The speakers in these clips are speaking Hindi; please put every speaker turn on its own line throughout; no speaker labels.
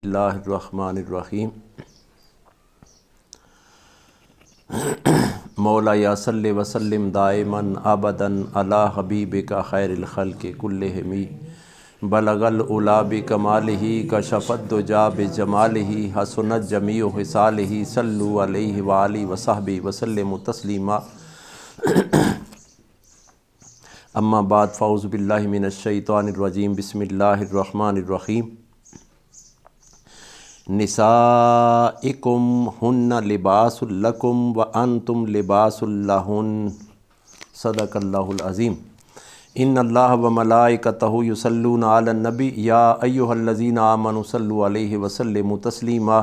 बिस्मिल्लाहिर्रहमानिर्रहीम। मौला या सल्लि व सल्लिम दाइमन अबदन अला हबीबिका खैरिल खल्क़ि कुल्लिहिम बलगल उला बिकमालिही कशफत दुजा बिजमालिही हसनत जमीउ हिसालिही सल्लु अलैहि व आलिहि व सहबी व सल्लिमु तस्लीमा। अम्मा बाद फ़ौज़ु बिल्लाहि मिनश शैतानिर रजीम। बिस्मिल्लाहिर्रहमानिर्रहीम। निसाइकुम हुन्ना लिबासुल लकुम व अंतुम लिबासुल लहुन्न। सदक़ल्लाहुल अज़ीम। इन्नल्लाह व मलाइकतहु युसल्लूना अलन नबी या अय्युहल्लज़ीना आमनु सल्लु अलैहि व सल्लिमु तस्लीमा।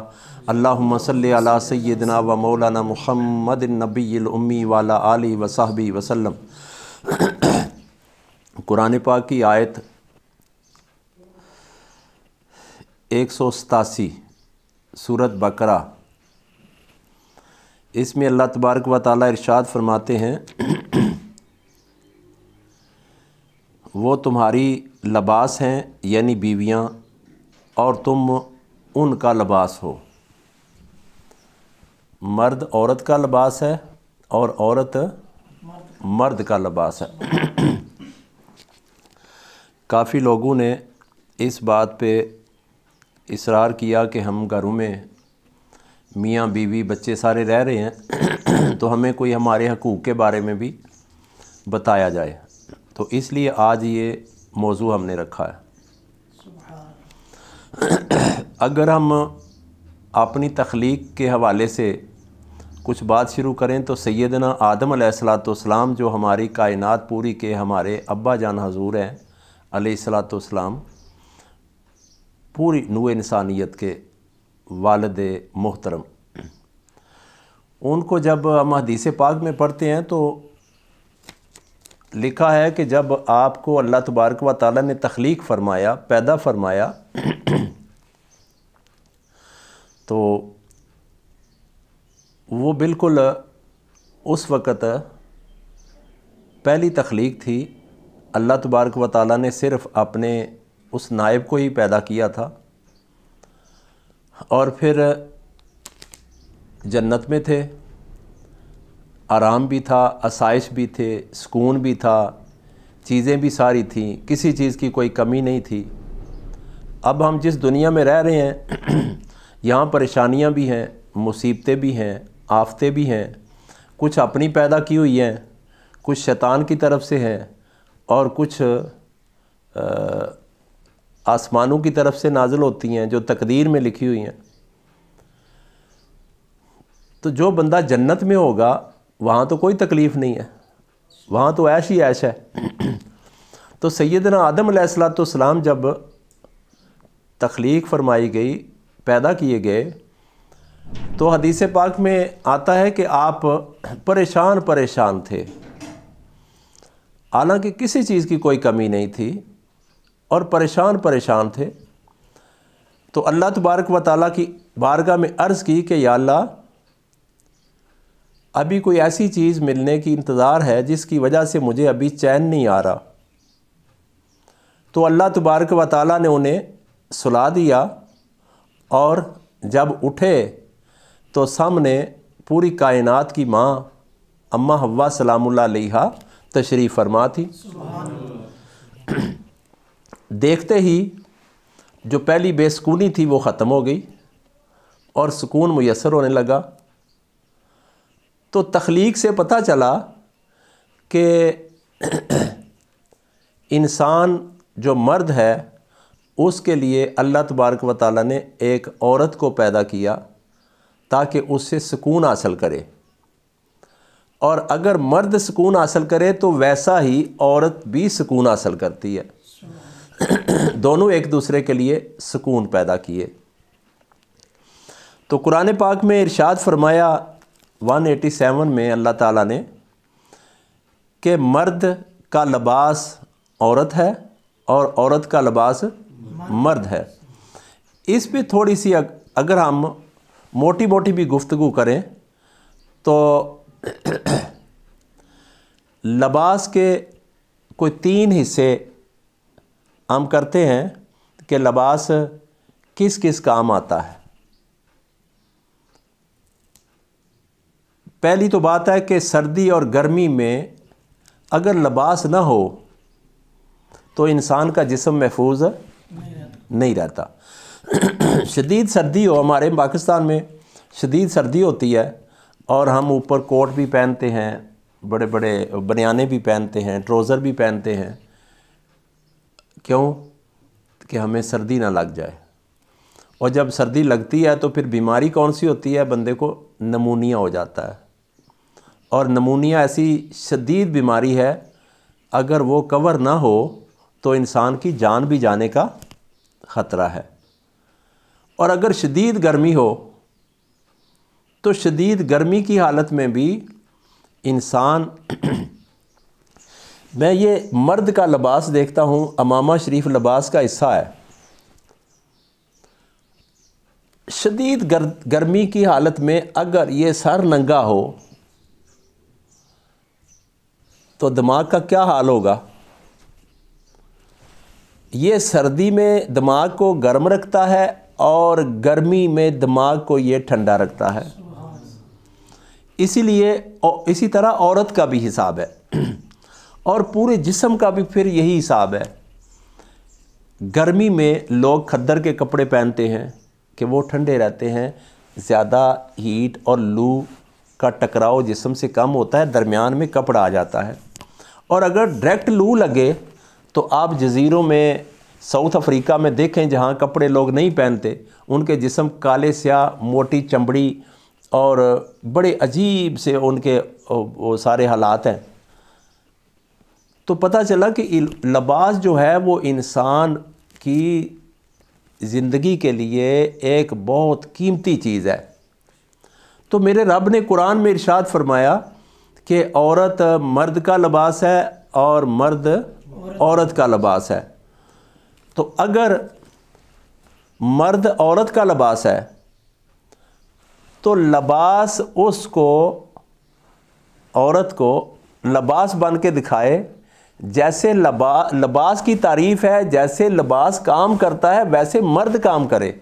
अल्लाहुम्मा सल्लि अला सय्यिदिना व मौलाना मुहम्मदिन नबिय्यिल उम्मी व अला आलिहि व सहबिहि व सल्लम। कुरान पाक की आयत 187 सूरत बकरा। इसमें अल्लाह तबारक व तआला इरशाद फरमाते हैं, वो तुम्हारी लिबास हैं यानी बीवियाँ, और तुम उनका लिबास हो। मर्द औरत का लिबास है और औरत मर्द का लिबास है। काफ़ी लोगों ने इस बात पे इसरार किया कि हम घरों में मियाँ बीवी बच्चे सारे रह रहे हैं तो हमें कोई हमारे हकूक़ के बारे में भी बताया जाए। तो इसलिए आज ये मौजू हमने रखा है। अगर हम अपनी तख्लीक के हवाले से कुछ बात शुरू करें तो सैयदना आदम अलैहिस्सलाम जो हमारी कायनात पूरी के हमारे अब्बा जान हजूर हैं अलैहिस्सलाम, पूरी नूए इंसानियत के वालिद मोहतरम, उनको जब हम हदीस पाक में पढ़ते हैं तो लिखा है कि जब आपको अल्लाह तबारक व तआला ने तख्लीक फरमाया, पैदा फरमाया, तो वो बिल्कुल उस वक़्त पहली तख्लीक थी। अल्लाह तबारक व तआला ने सिर्फ़ अपने उस नायब को ही पैदा किया था, और फिर जन्नत में थे, आराम भी था, आसाइश भी थे, सुकून भी था, चीज़ें भी सारी थीं, किसी चीज़ की कोई कमी नहीं थी। अब हम जिस दुनिया में रह रहे हैं यहाँ परेशानियाँ भी हैं, मुसीबतें भी हैं, आफतें भी हैं, कुछ अपनी पैदा की हुई हैं, कुछ शैतान की तरफ से हैं, और कुछ आसमानों की तरफ से नाज़िल होती हैं जो तकदीर में लिखी हुई हैं। तो जो बंदा जन्नत में होगा वहाँ तो कोई तकलीफ़ नहीं है, वहाँ तो ऐश ही ऐश है। तो सैयदना आदम अलैहिस्सलाम जब तख्लीक फरमाई गई, पैदा किए गए, तो हदीस पाक में आता है कि आप परेशान थे, हालांकि किसी चीज़ की कोई कमी नहीं थी और परेशान थे। तो अल्लाह तबारक व तआला की बारगाह में अर्ज़ की कि या अल्लाह, अभी कोई ऐसी चीज़ मिलने की इंतज़ार है जिसकी वजह से मुझे अभी चैन नहीं आ रहा। तो अल्लाह तबारक व तआला ने उन्हें सुला दिया, और जब उठे तो सामने पूरी कायनात की माँ अम्मा हव्वा सलामुल्लाह अलैहा तशरीफ़ फरमा थी। देखते ही जो पहली बेसुकूनी थी वो ख़त्म हो गई और सुकून मुयस्सर होने लगा। तो तख्लीक से पता चला कि इंसान जो मर्द है उसके लिए अल्लाह तबारक व तआला ने एक औरत को पैदा किया ताकि उससे सुकून हासिल करे, और अगर मर्द सुकून हासिल करे तो वैसा ही औरत भी सुकून हासिल करती है। दोनों एक दूसरे के लिए सुकून पैदा किए। तो कुरान पाक में इरशाद फरमाया 187 में अल्लाह ताला ने कि मर्द का लिबास औरत है और औरत का लिबास मर्द है। इस पे थोड़ी सी अगर हम मोटी मोटी भी गुफ्तगू करें तो लिबास के कोई 3 हिस्से हम करते हैं कि लिबास किस किस काम आता है। पहली तो बात है कि सर्दी और गर्मी में अगर लिबास ना हो तो इंसान का जिस्म महफूज नहीं रहता। शदीद सर्दी हो, हमारे पाकिस्तान में शदीद सर्दी होती है और हम ऊपर कोट भी पहनते हैं, बड़े बड़े बनियाने भी पहनते हैं, ट्राउज़र भी पहनते हैं। क्यों? कि हमें सर्दी ना लग जाए। और जब सर्दी लगती है तो फिर बीमारी कौन सी होती है? बंदे को नमूनिया हो जाता है। और नमूनिया ऐसी शदीद बीमारी है, अगर वो कवर ना हो तो इंसान की जान भी जाने का ख़तरा है। और अगर शदीद गर्मी हो तो शदीद गर्मी की हालत में भी इंसान मैं ये मर्द का लिबास देखता हूँ, अमामा शरीफ लिबास का हिस्सा है। शदीद गर्मी की हालत में अगर ये सर नंगा हो तो दिमाग का क्या हाल होगा? ये सर्दी में दिमाग को गर्म रखता है और गर्मी में दिमाग को ये ठंडा रखता है। इसीलिए इसी तरह औरत का भी हिसाब है और पूरे जिस्म का भी फिर यही हिसाब है। गर्मी में लोग खद्दर के कपड़े पहनते हैं कि वो ठंडे रहते हैं, ज़्यादा हीट और लू का टकराव जिस्म से कम होता है, दरमियान में कपड़ा आ जाता है। और अगर डायरेक्ट लू लगे तो आप जज़ीरों में, साउथ अफ्रीका में देखें जहाँ कपड़े लोग नहीं पहनते, उनके जिस्म काले स्याह, मोटी चमड़ी और बड़े अजीब से उनके वो सारे हालात हैं। तो पता चला कि लिबास जो है वो इंसान की ज़िंदगी के लिए एक बहुत कीमती चीज़ है। तो मेरे रब ने कुरान में इरशाद फरमाया कि औरत मर्द का लिबास है और मर्द औरत का लिबास है। तो अगर मर्द औरत का लिबास है तो लिबास उसको, औरत को लिबास बन के दिखाए। जैसे लिबास की तारीफ़ है, जैसे लिबास काम करता है वैसे मर्द काम करे।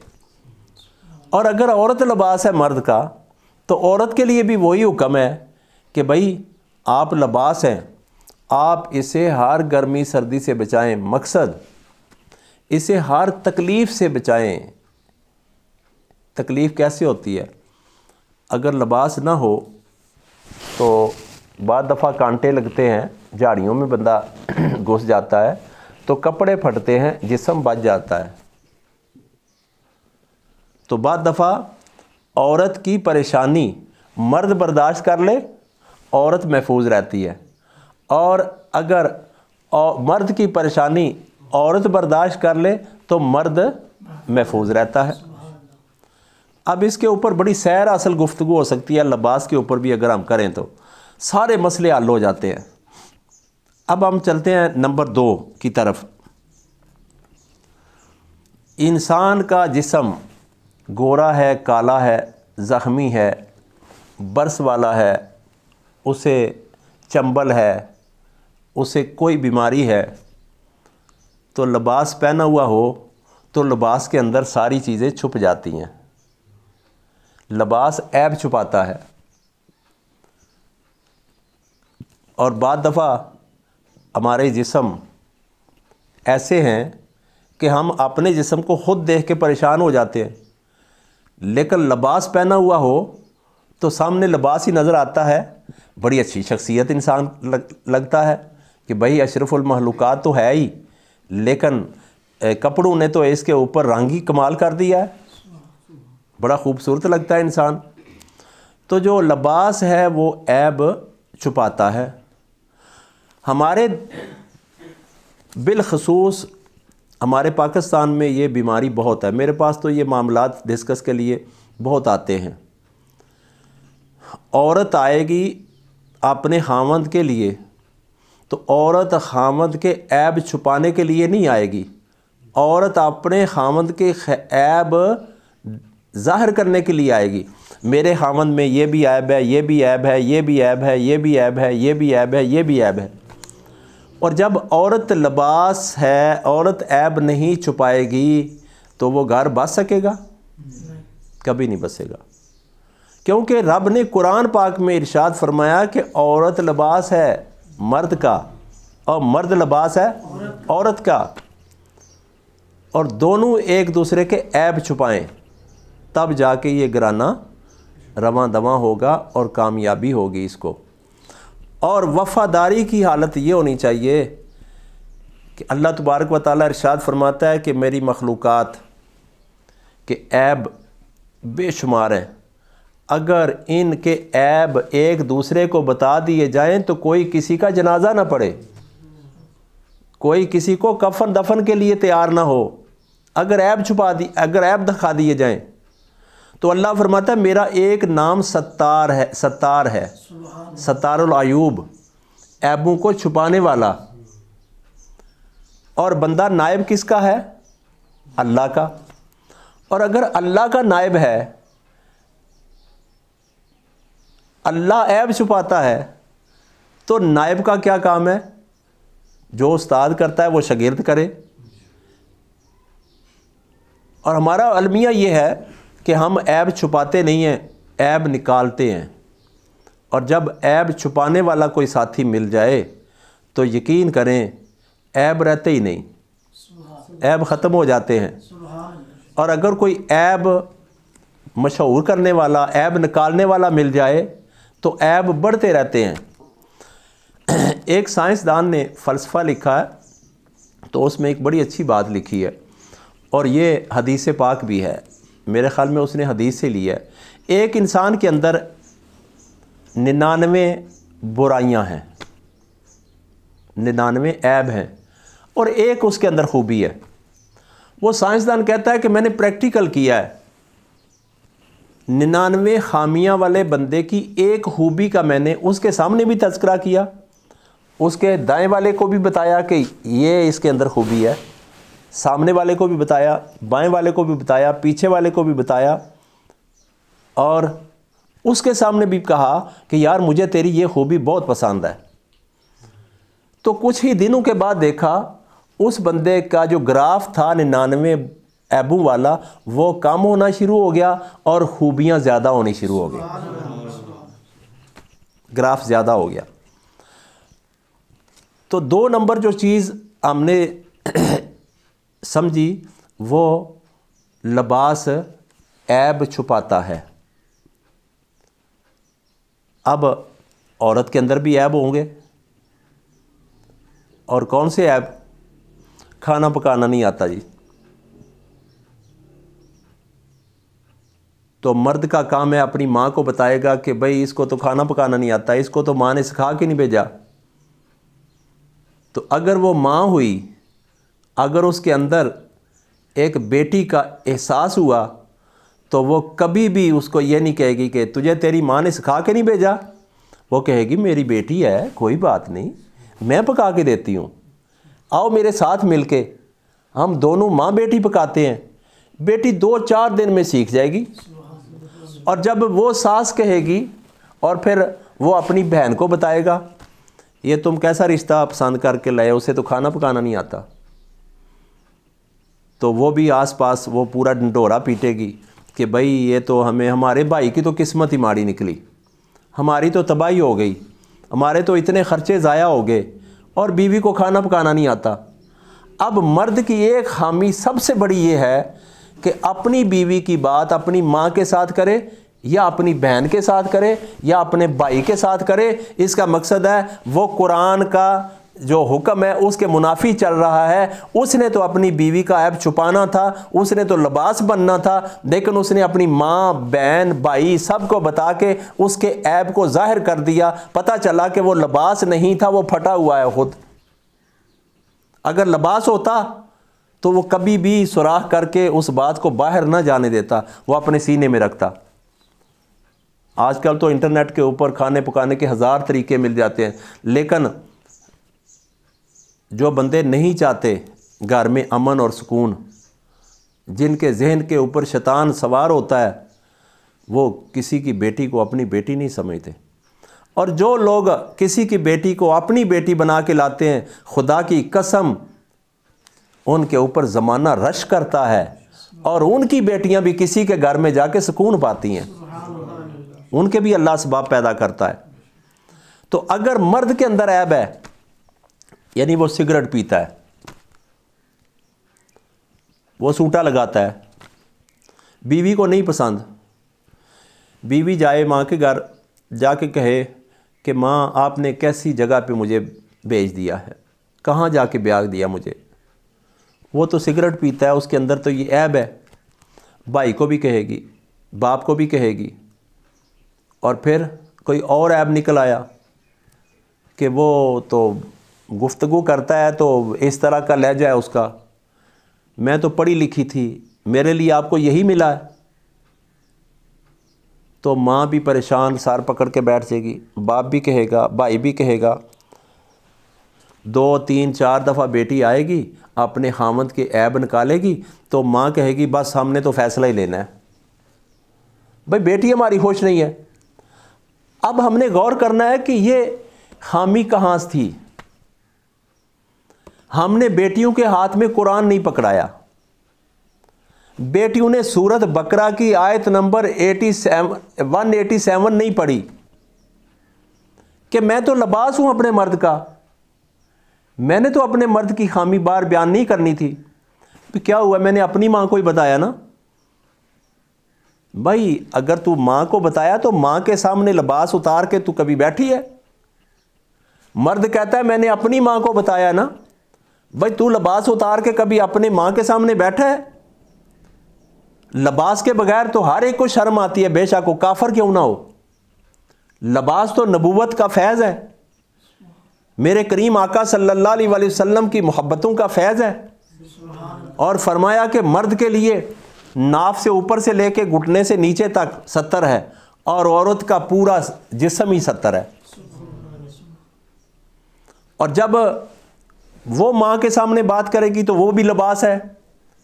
और अगर औरत लिबास है मर्द का तो औरत के लिए भी वही हुक्म है कि भाई आप लिबास हैं, आप इसे हर गर्मी सर्दी से बचाएं। मकसद, इसे हर तकलीफ़ से बचाएं। तकलीफ़ कैसे होती है? अगर लिबास ना हो तो बाद दफ़ा कांटे लगते हैं, झाड़ियों में बंदा घुस जाता है तो कपड़े फटते हैं, जिस्म बच जाता है। तो बाद दफ़ा औरत की परेशानी मर्द बर्दाश्त कर ले, औरत महफूज रहती है। और अगर मर्द की परेशानी औरत बर्दाश्त कर ले तो मर्द महफूज रहता है। अब इसके ऊपर बड़ी सैर असल गुफ्तगू हो सकती है, लिबास के ऊपर भी अगर हम करें तो सारे मसले हल हो जाते हैं। अब हम चलते हैं नंबर 2 की तरफ। इंसान का जिस्म गोरा है, काला है, ज़ख्मी है, बर्स वाला है, उसे चंबल है, उसे कोई बीमारी है, तो लिबास पहना हुआ हो तो लिबास के अंदर सारी चीज़ें छुप जाती हैं। लिबास ऐब छुपाता है। और बाद दफ़ा हमारे जिस्म ऐसे हैं कि हम अपने जिस्म को ख़ुद देख के परेशान हो जाते हैं, लेकिन लिबास पहना हुआ हो तो सामने लिबास ही नज़र आता है, बड़ी अच्छी शख्सियत इंसान लगता है कि भाई अशरफुल महलूकात तो है ही, लेकिन कपड़ों ने तो इसके ऊपर रंग ही कमाल कर दिया है, बड़ा खूबसूरत लगता है इंसान। तो जो लिबास है वो ऐब छुपाता है। हमारे बिलखसूस हमारे पाकिस्तान में ये बीमारी बहुत है। मेरे पास तो ये मामलात डिस्कस के लिए बहुत आते हैं। औरत आएगी अपने खामद के लिए तो औरत खामद के ऐब छुपाने के लिए नहीं आएगी, औरत अपने खामद के ऐब ज़ाहिर करने के लिए आएगी। मेरे खामद में ये भी ऐब है, ये भी ऐब है, ये भी ऐब है, ये भी ऐब है, ये भी ऐब है, ये भी ऐब है। और जब औरत लिबास है, औरत ऐब नहीं छुपाएगी तो वो घर बस सकेगा? कभी नहीं बसेगा। क्योंकि रब ने कुरान पाक में इरशाद फरमाया कि औरत लिबास है मर्द का और मर्द लिबास है औरत का, और दोनों एक दूसरे के ऐब छुपाएं, तब जाके ये घराना रवां दवां होगा और कामयाबी होगी इसको। और वफ़ादारी की हालत ये होनी चाहिए कि अल्लाह तबारक व तआला इरशाद फरमाता है कि मेरी मखलूक़ात के ऐब बेशुमार हैं, अगर इनके ऐब एक दूसरे को बता दिए जाएं तो कोई किसी का जनाजा ना पड़े, कोई किसी को कफन दफन के लिए तैयार ना हो। अगर ऐब दिखा दिए जाएं तो अल्लाह फरमाता है मेरा एक नाम सत्तार है, सत्तारुल अयूब, ऐबों को छुपाने वाला। और बंदा नायब किसका है? अल्लाह का। और अगर अल्लाह का नायब है, अल्लाह ऐब छुपाता है, तो नायब का क्या काम है? जो उस्ताद करता है वो शागिर्द करे। और हमारा अलमिया ये है कि हम ऐब छुपाते नहीं हैं, ऐब निकालते हैं। और जब ऐब छुपाने वाला कोई साथी मिल जाए तो यकीन करें ऐब रहते ही नहीं, ऐब ख़त्म हो जाते हैं। और अगर कोई ऐब मशहूर करने वाला, ऐब निकालने वाला मिल जाए तो ऐब बढ़ते रहते हैं। एक साइंसदान ने फ़लसफ़ा लिखा है, तो उसमें एक बड़ी अच्छी बात लिखी है, और ये हदीस पाक भी है, मेरे ख़्याल में उसने हदीस से लिया है। एक इंसान के अंदर 99 बुराइयां हैं, 99 ऐब हैं, और एक उसके अंदर खूबी है। वो साइंसदान कहता है कि मैंने प्रैक्टिकल किया है, 99 खामियां वाले बंदे की एक खूबी का मैंने उसके सामने भी तज़किरा किया, उसके दाएं वाले को भी बताया कि ये इसके अंदर खूबी है, सामने वाले को भी बताया, बाएं वाले को भी बताया, पीछे वाले को भी बताया, और उसके सामने भी कहा कि यार मुझे तेरी ये खूबी बहुत पसंद है। तो कुछ ही दिनों के बाद देखा उस बंदे का जो ग्राफ था 99 ऐबों वाला, वो कम होना शुरू हो गया और खूबियाँ ज़्यादा होनी शुरू हो गई, ग्राफ ज़्यादा हो गया। तो 2 नंबर जो चीज़ हमने समझी वो लिबास ऐब छुपाता है। अब औरत के अंदर भी ऐब होंगे, और कौन से ऐब? खाना पकाना नहीं आता जी, तो मर्द का काम है अपनी माँ को बताएगा कि भाई इसको तो खाना पकाना नहीं आता, इसको तो माँ ने सिखा के नहीं भेजा। तो अगर वो माँ हुई, अगर उसके अंदर एक बेटी का एहसास हुआ, तो वो कभी भी उसको ये नहीं कहेगी कि तुझे तेरी माँ ने सिखा के नहीं भेजा। वो कहेगी मेरी बेटी है, कोई बात नहीं, मैं पका के देती हूँ, आओ मेरे साथ मिलके हम दोनों माँ बेटी पकाते हैं। बेटी 2-4 दिन में सीख जाएगी, और जब वो सास कहेगी और फिर वो अपनी बहन को बताएगा, ये तुम कैसा रिश्ता पसंद करके लाए, उसे तो खाना पकाना नहीं आता, तो वो भी आसपास वो पूरा ढंढोरा पीटेगी कि भाई ये तो हमारे भाई की तो किस्मत ही माड़ी निकली, हमारी तो तबाही हो गई, हमारे तो इतने खर्चे ज़ाया हो गए, और बीवी को खाना पकाना नहीं आता। अब मर्द की एक खामी सबसे बड़ी ये है कि अपनी बीवी की बात अपनी माँ के साथ करे, या अपनी बहन के साथ करे, या अपने भाई के साथ करे। इसका मकसद है वो कुरान का जो हुक्म है उसके मुनाफी चल रहा है। उसने तो अपनी बीवी का ऐब छुपाना था, उसने तो लिबास बनना था, लेकिन उसने अपनी माँ, बहन, भाई सबको बता के उसके ऐब को जाहिर कर दिया। पता चला कि वो लिबास नहीं था, वो फटा हुआ है खुद। अगर लिबास होता तो वो कभी भी सुराख करके उस बात को बाहर ना जाने देता, वो अपने सीने में रखता। आजकल तो इंटरनेट के ऊपर खाने पकाने के 1000 तरीके मिल जाते हैं, लेकिन जो बंदे नहीं चाहते घर में अमन और सुकून, जिनके जहन के ऊपर शैतान सवार होता है, वो किसी की बेटी को अपनी बेटी नहीं समझते। और जो लोग किसी की बेटी को अपनी बेटी बना के लाते हैं, खुदा की कसम उनके ऊपर ज़माना रश करता है, और उनकी बेटियां भी किसी के घर में जाके सुकून पाती हैं, उनके भी अल्लाह असबाब पैदा करता है। तो अगर मर्द के अंदर ऐब है, यानी वो सिगरेट पीता है, वो सूटा लगाता है, बीवी को नहीं पसंद, बीवी जाए माँ के घर जाके कहे कि माँ आपने कैसी जगह पे मुझे भेज दिया है, कहाँ जाके ब्याह दिया मुझे, वो तो सिगरेट पीता है, उसके अंदर तो ये ऐब है। भाई को भी कहेगी, बाप को भी कहेगी, और फिर कोई और ऐब निकल आया कि वो तो गुफ्तगू करता है तो इस तरह का लहजा है उसका, मैं तो पढ़ी लिखी थी, मेरे लिए आपको यही मिला है। तो माँ भी परेशान सार पकड़ के बैठ जाएगी, बाप भी कहेगा, भाई भी कहेगा। 2, 3, 4 दफ़ा बेटी आएगी, अपने खामद के ऐब निकालेगी, तो माँ कहेगी बस हमने तो फ़ैसला ही लेना है। भाई बेटी हमारी खुश नहीं है। अब हमने गौर करना है कि ये खामी कहाँ से थी। हमने बेटियों के हाथ में कुरान नहीं पकड़ाया, बेटियों ने सूरत बकरा की आयत नंबर 187 नहीं पढ़ी कि मैं तो लिबास हूं अपने मर्द का, मैंने तो अपने मर्द की खामी बार बयान नहीं करनी थी। तो क्या हुआ, मैंने अपनी माँ को ही बताया ना। भाई अगर तू माँ को बताया तो माँ के सामने लिबास उतार के तू कभी बैठी है? मर्द कहता है मैंने अपनी माँ को बताया ना। भाई तू लिबास उतार के कभी अपने माँ के सामने बैठा है? लिबास के बगैर तो हर एक को शर्म आती है, बेशक वो काफर क्यों ना हो। लिबास तो नबूवत का फैज़ है, मेरे करीम आका सल्लल्लाहु अलैहि वसल्लम की मोहब्बतों का फैज़ है। और फरमाया कि मर्द के लिए नाफ से ऊपर से लेके घुटने से नीचे तक 70 है और औरत का पूरा जिस्म ही 70 है। और जब वो माँ के सामने बात करेगी तो वो भी लिबास है।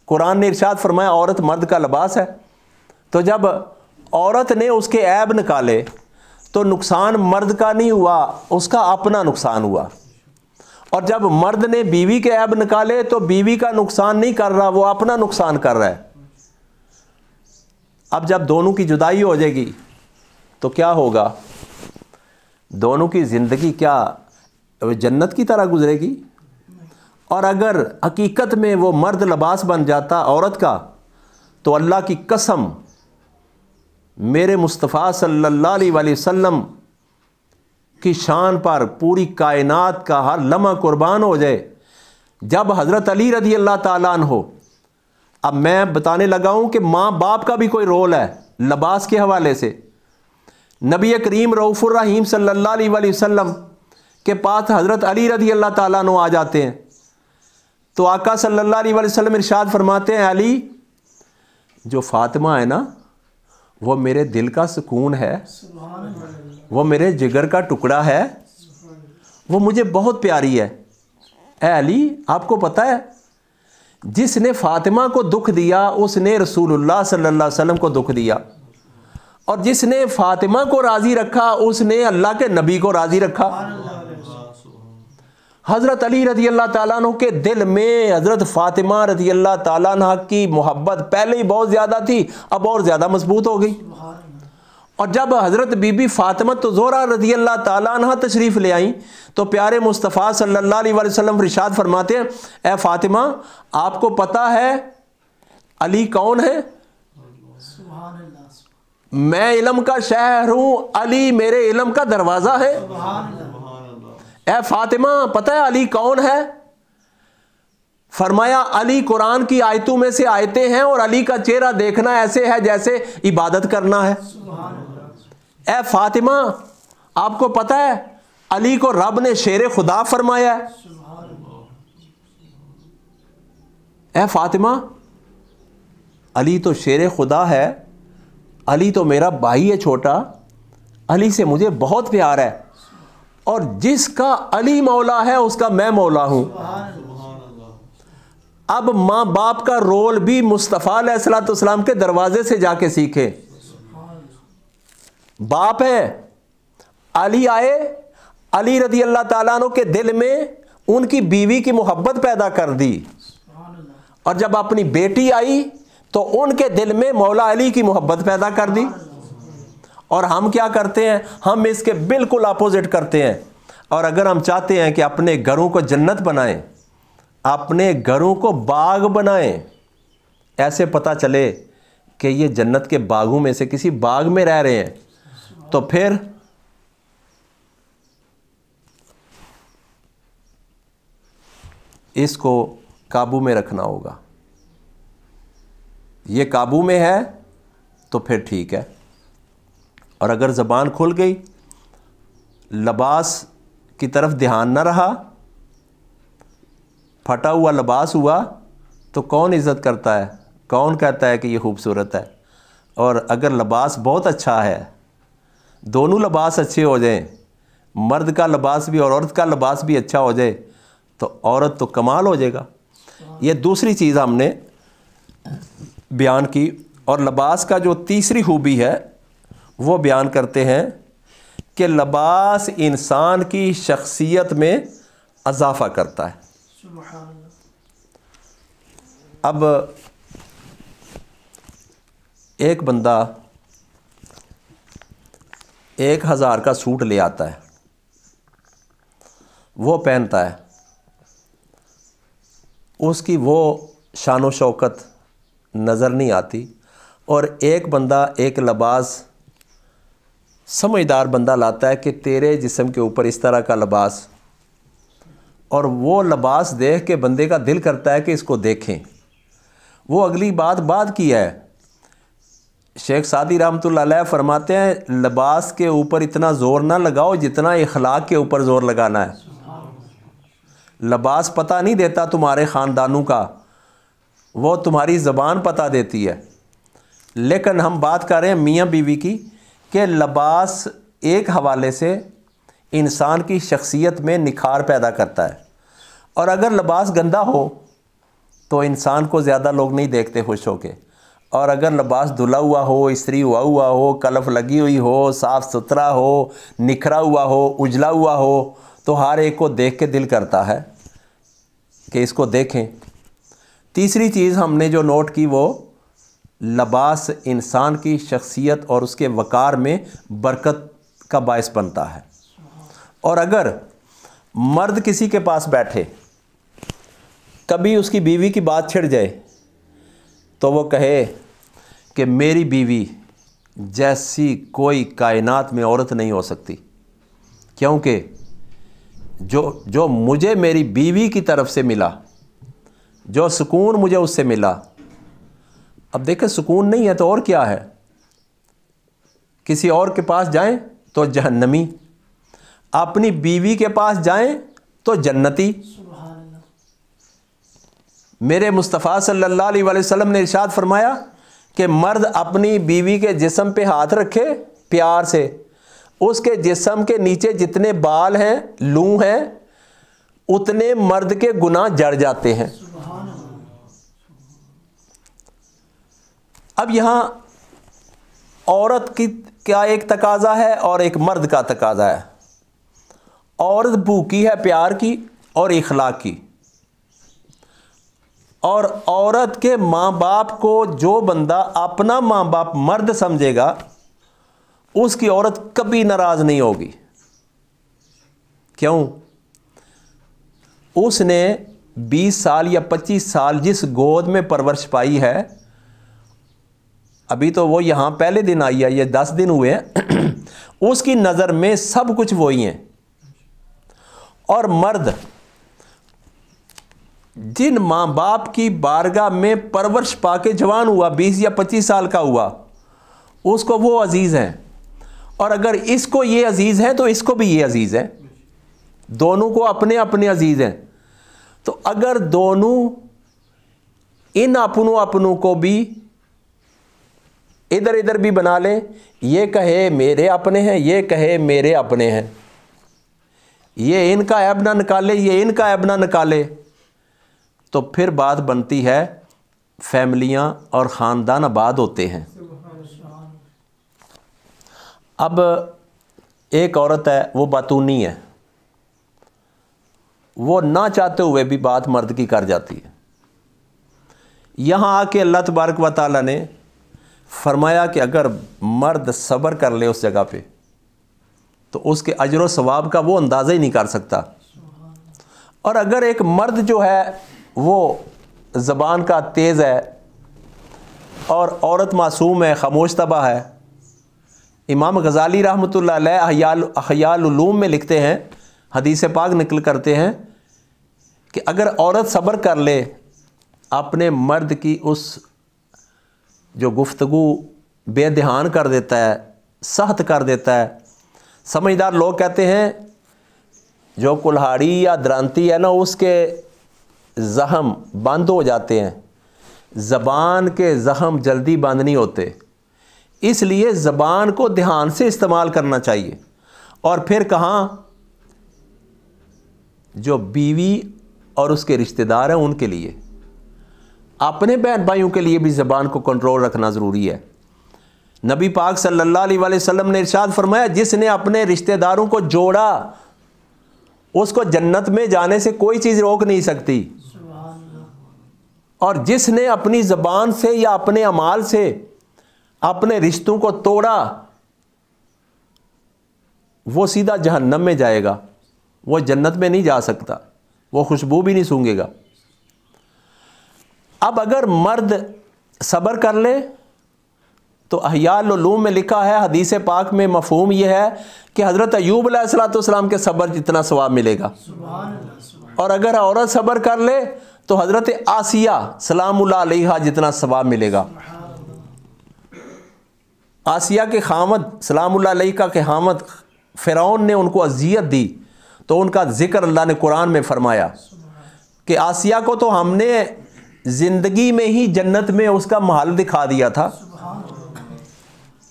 कुरान ने इरशाद फरमाया औरत मर्द का लिबास है। तो जब औरत ने उसके ऐब निकाले तो नुकसान मर्द का नहीं हुआ, उसका अपना नुकसान हुआ। और जब मर्द ने बीवी के ऐब निकाले तो बीवी का नुकसान नहीं कर रहा, वो अपना नुकसान कर रहा है। अब जब दोनों की जुदाई हो जाएगी तो क्या होगा? दोनों की ज़िंदगी क्या जन्नत की तरह गुजरेगी? और अगर हकीकत में वो मर्द लिबास बन जाता औरत का, तो अल्लाह की कसम मेरे मुस्तफ़ा सल्लल्लाहु अलैहि वसल्लम की शान पर पूरी कायनात का हर लम्हा कुर्बान हो जाए। जब हज़रत अली रज़ी अल्लाह ताला अन्हो, अब मैं बताने लगा हूँ कि माँ बाप का भी कोई रोल है लिबास के हवाले से। नबी करीम रऊफ़ुर रहीम सल्लल्लाहु अलैहि वसल्लम के पास हज़रत अली रज़ी अल्लाह ताला अन्हो आ जाते हैं, तो आका सल्लल्लाहु अलैहि वसल्लम इरशाद फरमाते हैं, अली जो फ़ातिमा है ना वो मेरे दिल का सुकून है, वो मेरे जिगर का टुकड़ा है, वो मुझे बहुत प्यारी है। ए अली, आपको पता है जिसने फ़ातिमा को दुख दिया उसने रसूलुल्लाह सल्लल्लाहु अलैहि वसल्लम को दुख दिया, और जिसने फ़ातिमा को राज़ी रखा उसने अल्लाह के नबी को राज़ी रखा। हज़रत अली रज़ी अल्लाह ताला अन्हु के दिल में हज़रत फ़ातिमा रज़ी अल्लाह ताला अन्हा की मोहब्बत पहले ही बहुत ज़्यादा थी, अब और ज़्यादा मजबूत हो गई। और जब हज़रत बीबी फ़ातिमा तो ज़ोहरा रज़ी अल्लाह ताला अन्हा तशरीफ़ ले आई तो प्यारे मुस्तफ़ा सल्लल्लाहु अलैहि वसल्लम इरशाद फरमाते हैं, ए फ़ातिमा आपको पता है अली कौन है? मैं इल्म का शहर हूँ, अली मेरे इल्म का दरवाज़ा है। ए फ़ातिमा पता है अली कौन है? फरमाया अली कुरान की आयतों में से आयतें हैं और अली का चेहरा देखना ऐसे है जैसे इबादत करना है। ए फ़ातिमा आपको पता है अली को रब ने शेर खुदा फरमाया है। ए फ़ातिमा अली तो शेर खुदा है, अली तो मेरा भाई है छोटा, अली से मुझे बहुत प्यार है, और जिसका अली मौला है उसका मैं मौला हूं। अब माँ बाप का रोल भी मुस्तफ़ा अलैहिस्सलाम के दरवाजे से जाके सीखे। बाप है, अली आए, अली रज़ी अल्लाह ताला अन्हु के दिल में उनकी बीवी की मोहब्बत पैदा कर दी, और जब अपनी बेटी आई, तो उनके दिल में मौला अली की मोहब्बत पैदा कर दी। और हम क्या करते हैं, हम इसके बिल्कुल अपोजिट करते हैं। और अगर हम चाहते हैं कि अपने घरों को जन्नत बनाएं, अपने घरों को बाग बनाएं, ऐसे पता चले कि ये जन्नत के बागों में से किसी बाग में रह रहे हैं, तो फिर इसको काबू में रखना होगा। ये काबू में है तो फिर ठीक है। और अगर ज़बान खुल गई, लिबास की तरफ ध्यान न रहा, फटा हुआ लिबास हुआ, तो कौन इज़्ज़त करता है, कौन कहता है कि ये खूबसूरत है। और अगर लिबास बहुत अच्छा है, दोनों लिबास अच्छे हो जाएं, मर्द का लिबास भी और औरत का लिबास भी अच्छा हो जाए, तो औरत तो कमाल हो जाएगा। ये दूसरी चीज़ हमने बयान की। और लिबास का जो तीसरी खूबी है वो बयान करते हैं कि लिबास इंसान की शख्सियत में इजाफ़ा करता है। अब एक बंदा 1000 का सूट ले आता है, वो पहनता है, उसकी वो शान शौकत नज़र नहीं आती। और एक बंदा एक लिबास समझदार बंदा लाता है कि तेरे जिस्म के ऊपर इस तरह का लिबास, और वो लिबास देख के बंदे का दिल करता है कि इसको देखें। वो अगली बात की है। शेख सादी रहमतुल्लाह अलैह फरमाते हैं, लिबास के ऊपर इतना ज़ोर ना लगाओ जितना इखलाक के ऊपर ज़ोर लगाना है। लिबास पता नहीं देता तुम्हारे ख़ानदानों का, वो तुम्हारी ज़बान पता देती है। लेकिन हम बात कर रहे हैं मियाँ बीवी की, कि लिबास एक हवाले से इंसान की शख्सियत में निखार पैदा करता है। और अगर लिबास गंदा हो तो इंसान को ज़्यादा लोग नहीं देखते खुश होके। और अगर लिबास धुला हुआ हो, इस्त्री हुआ हो, कलफ लगी हुई हो, साफ़ सुथरा हो, निखरा हुआ हो, उजला हुआ हो, तो हर एक को देख के दिल करता है कि इसको देखें। तीसरी चीज़ हमने जो नोट की, वो लिबास इंसान की शख्सियत और उसके वक़ार में बरकत का बायस बनता है। और अगर मर्द किसी के पास बैठे, कभी उसकी बीवी की बात छिड़ जाए, तो वो कहे कि मेरी बीवी जैसी कोई कायनात में औरत नहीं हो सकती, क्योंकि जो मुझे मेरी बीवी की तरफ से मिला, जो सुकून मुझे उससे मिला। अब देखें, सुकून नहीं है तो और क्या है। किसी और के पास जाएं तो जहन्नमी, अपनी बीवी के पास जाएं तो जन्नती। मेरे मुस्तफ़ा सल्लल्लाहु अलैहि वसल्लम ने इरशाद फरमाया कि मर्द अपनी बीवी के जिस्म पे हाथ रखे प्यार से, उसके जिस्म के नीचे जितने बाल हैं, लू हैं, उतने मर्द के गुनाह जड़ जाते हैं। अब यहाँ औरत की क्या एक तकाजा है और एक मर्द का तकाजा है। औरत भूखी है प्यार की और इखलाक की। और औरत के माँ बाप को जो बंदा अपना माँ बाप मर्द समझेगा, उसकी औरत कभी नाराज़ नहीं होगी। क्यों? उसने 20 साल या 25 साल जिस गोद में परवरिश पाई है, अभी तो वो यहाँ पहले दिन आई है, ये 10 दिन हुए हैं, उसकी नज़र में सब कुछ वही हैं। और मर्द जिन माँ बाप की बारगाह में परवरिश पाके जवान हुआ, 20 या 25 साल का हुआ, उसको वो अजीज़ हैं। और अगर इसको ये अजीज़ है तो इसको भी ये अजीज़ है। दोनों को अपने अपने अजीज़ हैं। तो अगर दोनों इन अपनों को भी इधर इधर भी बना लें, ये कहे मेरे अपने हैं, ये कहे मेरे अपने हैं, ये इनका ऐब ना निकाले, ये इनका ऐब ना निकाले, तो फिर बात बनती है, फैमिलियां और ख़ानदान आबाद होते हैं। अब एक औरत है, वो बातूनी है, वो ना चाहते हुए भी बात मर्द की कर जाती है। यहाँ आके अल्लाह तबारक व तआला ने फरमाया कि अगर मर्द सब्र कर ले उस जगह पे तो उसके अजर व सवाब का वो अंदाज़ा ही नहीं कर सकता। और अगर एक मर्द जो है वो ज़बान का तेज़ है और औरत मासूम है, खामोश तबा है, इमाम गज़ाली रहमतुल्लाह अलैह अहयाल उलूम में लिखते हैं, हदीस पाक निकल करते हैं कि अगर औरत सब्र कर ले अपने मर्द की उस जो गुफ्तगू बेध्यान कर देता है, सख्त कर देता है। समझदार लोग कहते हैं जो कुल्हाड़ी या द्रांति है ना, उसके ज़ख़म बंद हो जाते हैं, ज़बान के ज़ख़म जल्दी बंद नहीं होते, इसलिए ज़बान को ध्यान से इस्तेमाल करना चाहिए। और फिर कहाँ जो बीवी और उसके रिश्तेदार हैं उनके लिए, अपने बहन भाइयों के लिए भी ज़बान को कंट्रोल रखना ज़रूरी है। नबी पाक सल्लल्लाहु अलैहि वसल्लम ने इरशाद फरमाया, जिसने अपने रिश्तेदारों को जोड़ा उसको जन्नत में जाने से कोई चीज़ रोक नहीं सकती, और जिसने अपनी ज़बान से या अपने अमाल से अपने रिश्तों को तोड़ा वो सीधा जहन्नम में जाएगा, वो जन्नत में नहीं जा सकता, वो खुशबू भी नहीं सूंघेगा। अब अगर मर्द सब्र कर ले तो अहयाल उलूम में लिखा है, हदीस पाक में मफ़हूम यह है कि हज़रत अय्यूब अलैहिस्सलाम के सब्र जितना सवाब मिलेगा। और अगर औरत सब्र कर ले तो हज़रत आसिया सलामुल्लाह अलैहा जितना सवाब मिलेगा। आसिया के खामद सलामुल्लाह अलैहा के खामद फ़िरौन ने उनको अज़ियत दी तो उनका ज़िक्र अल्लाह ने कुरान में फ़रमाया कि आसिया को तो हमने ज़िंदगी में ही जन्नत में उसका महल दिखा दिया था।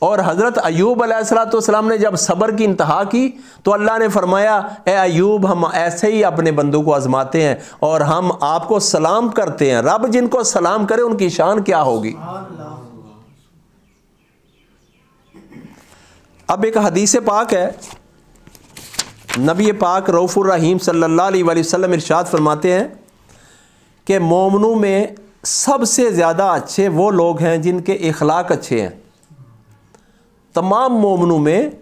और हज़रत अय्यूब अलैहिस्सलाम ने जब सब्र की इंतहा की तो अल्लाह ने फरमाया, ए अय्यूब, हम ऐसे ही अपने बंदों को आजमाते हैं और हम आपको सलाम करते हैं। रब जिनको सलाम करे उनकी शान क्या होगी। अब एक हदीस पाक है, नबी पाक रऊफ़ुर रहीम सल्लल्लाहु अलैहि वसल्लम इरशाद फरमाते हैं कि मोमिनों में सबसे ज़्यादा अच्छे वो लोग हैं जिनके इखलाक अच्छे हैं। तमाम मोमिनों में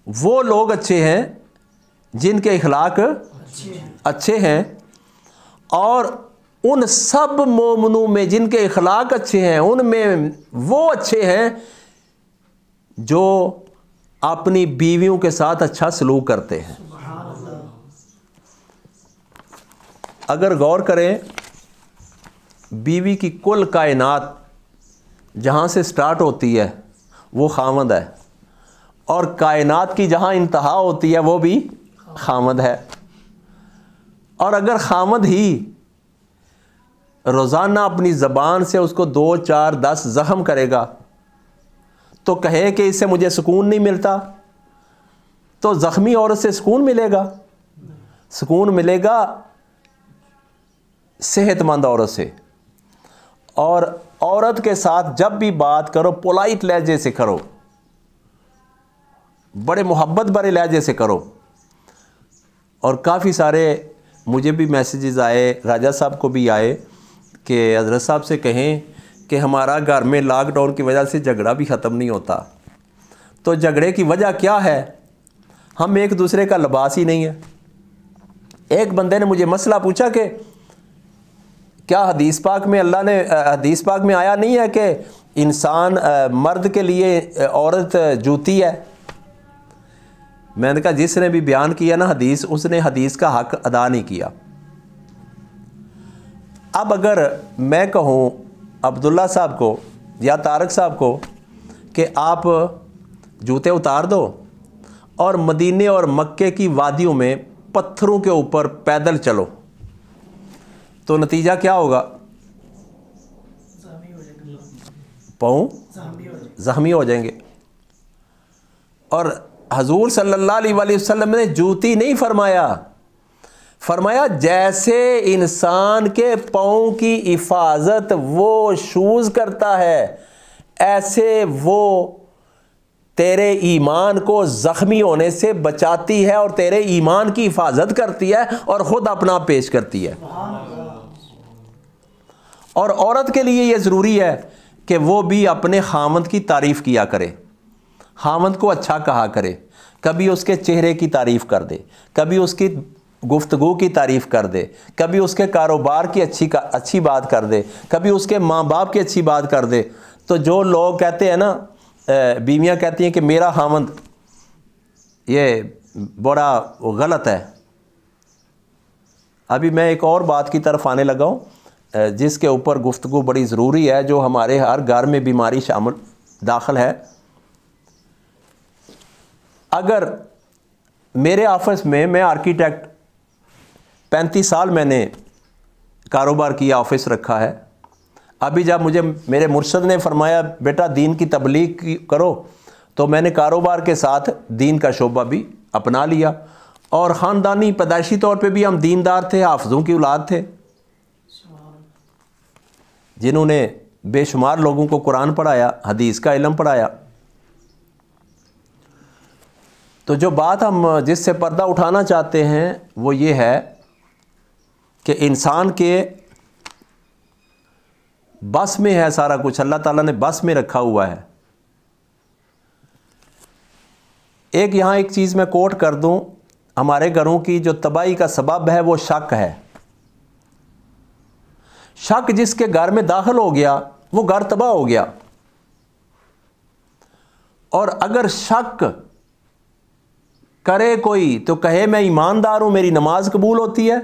वो लोग अच्छे हैं जिनके इखलाक अच्छे हैं, और उन सब मोमिनों में जिनके इखलाक अच्छे हैं उनमें वो अच्छे हैं जो अपनी बीवियों के साथ अच्छा सलूक करते हैं। अगर गौर करें, बीवी की कुल कायनात जहाँ से स्टार्ट होती है वो खामद है, और कायनात की जहाँ इंतहा होती है वो भी खामद है। और अगर खामद ही रोज़ाना अपनी ज़बान से उसको 2, 4, 10 ज़ख्म करेगा तो कहे कि इससे मुझे सुकून नहीं मिलता, तो ज़ख्मी औरत से सुकून मिलेगा? सुकून मिलेगा सेहतमंद औरत से। और औरत के साथ जब भी बात करो पोलाइट लहजे से करो, बड़े मोहब्बत भरे लहजे से करो। और काफ़ी सारे मुझे भी मैसेजेस आए, राजा साहब को भी आए कि हज़रत साहब से कहें कि हमारा घर में लॉकडाउन की वजह से झगड़ा भी ख़त्म नहीं होता। तो झगड़े की वजह क्या है? हम एक दूसरे का लिबास ही नहीं है। एक बंदे ने मुझे मसला पूछा कि क्या हदीस पाक में अल्लाह ने हदीस पाक में आया नहीं है कि इंसान मर्द के लिए औरत जूती है? मैंने कहा जिसने भी बयान किया ना हदीस, उसने हदीस का हक अदा नहीं किया। अब अगर मैं कहूँ अब्दुल्ला साहब को या तारक साहब को कि आप जूते उतार दो और मदीने और मक्के की वादियों में पत्थरों के ऊपर पैदल चलो, तो नतीजा क्या होगा? पाँव ज़ख्मी हो जाएंगे। और हजूर सल्लल्लाहु अलैहि वसल्लम ने जूती नहीं फरमाया, फरमाया जैसे इंसान के पाँव की हिफाजत वो शूज़ करता है, ऐसे वो तेरे ईमान को ज़ख्मी होने से बचाती है और तेरे ईमान की हिफाजत करती है और ख़ुद अपना पेश करती है। और औरत के लिए ये ज़रूरी है कि वो भी अपने खामद की तारीफ़ किया करे, खामद को अच्छा कहा करे, कभी उसके चेहरे की तारीफ़ कर दे, कभी उसकी गुफ्तगू की तारीफ़ कर दे, कभी उसके कारोबार की अच्छी बात कर दे, कभी उसके माँ बाप की अच्छी बात कर दे। तो जो लोग कहते हैं ना, बीवियाँ कहती हैं कि मेरा खामद ये बड़ा गलत है। अभी मैं एक और बात की तरफ आने लगा हूँ जिसके ऊपर गुफ्तगू बड़ी ज़रूरी है, जो हमारे हर घर में बीमारी शामिल दाखिल है। अगर मेरे ऑफिस में, मैं आर्किटेक्ट 35 साल मैंने कारोबार किया, ऑफिस रखा है। अभी जब मुझे मेरे मुर्शद ने फरमाया बेटा दीन की तबलीग करो, तो मैंने कारोबार के साथ दीन का शोबा भी अपना लिया। और ख़ानदानी पैदाइशी तौर पे भी हम दीनदार थे, हाफिज़ों की औलाद थे, जिन्होंने बेशुमार लोगों को कुरान पढ़ाया, हदीस का इल्म पढ़ाया। तो जो बात हम जिससे पर्दा उठाना चाहते हैं वो ये है कि इंसान के बस में है सारा कुछ, अल्लाह ताला ने बस में रखा हुआ है। एक यहाँ एक चीज़ मैं कोट कर दूँ, हमारे घरों की जो तबाही का सबब है वो शक है। शक जिसके घर में दाखिल हो गया वो घर तबाह हो गया। और अगर शक करे कोई तो कहे मैं ईमानदार हूं, मेरी नमाज कबूल होती है।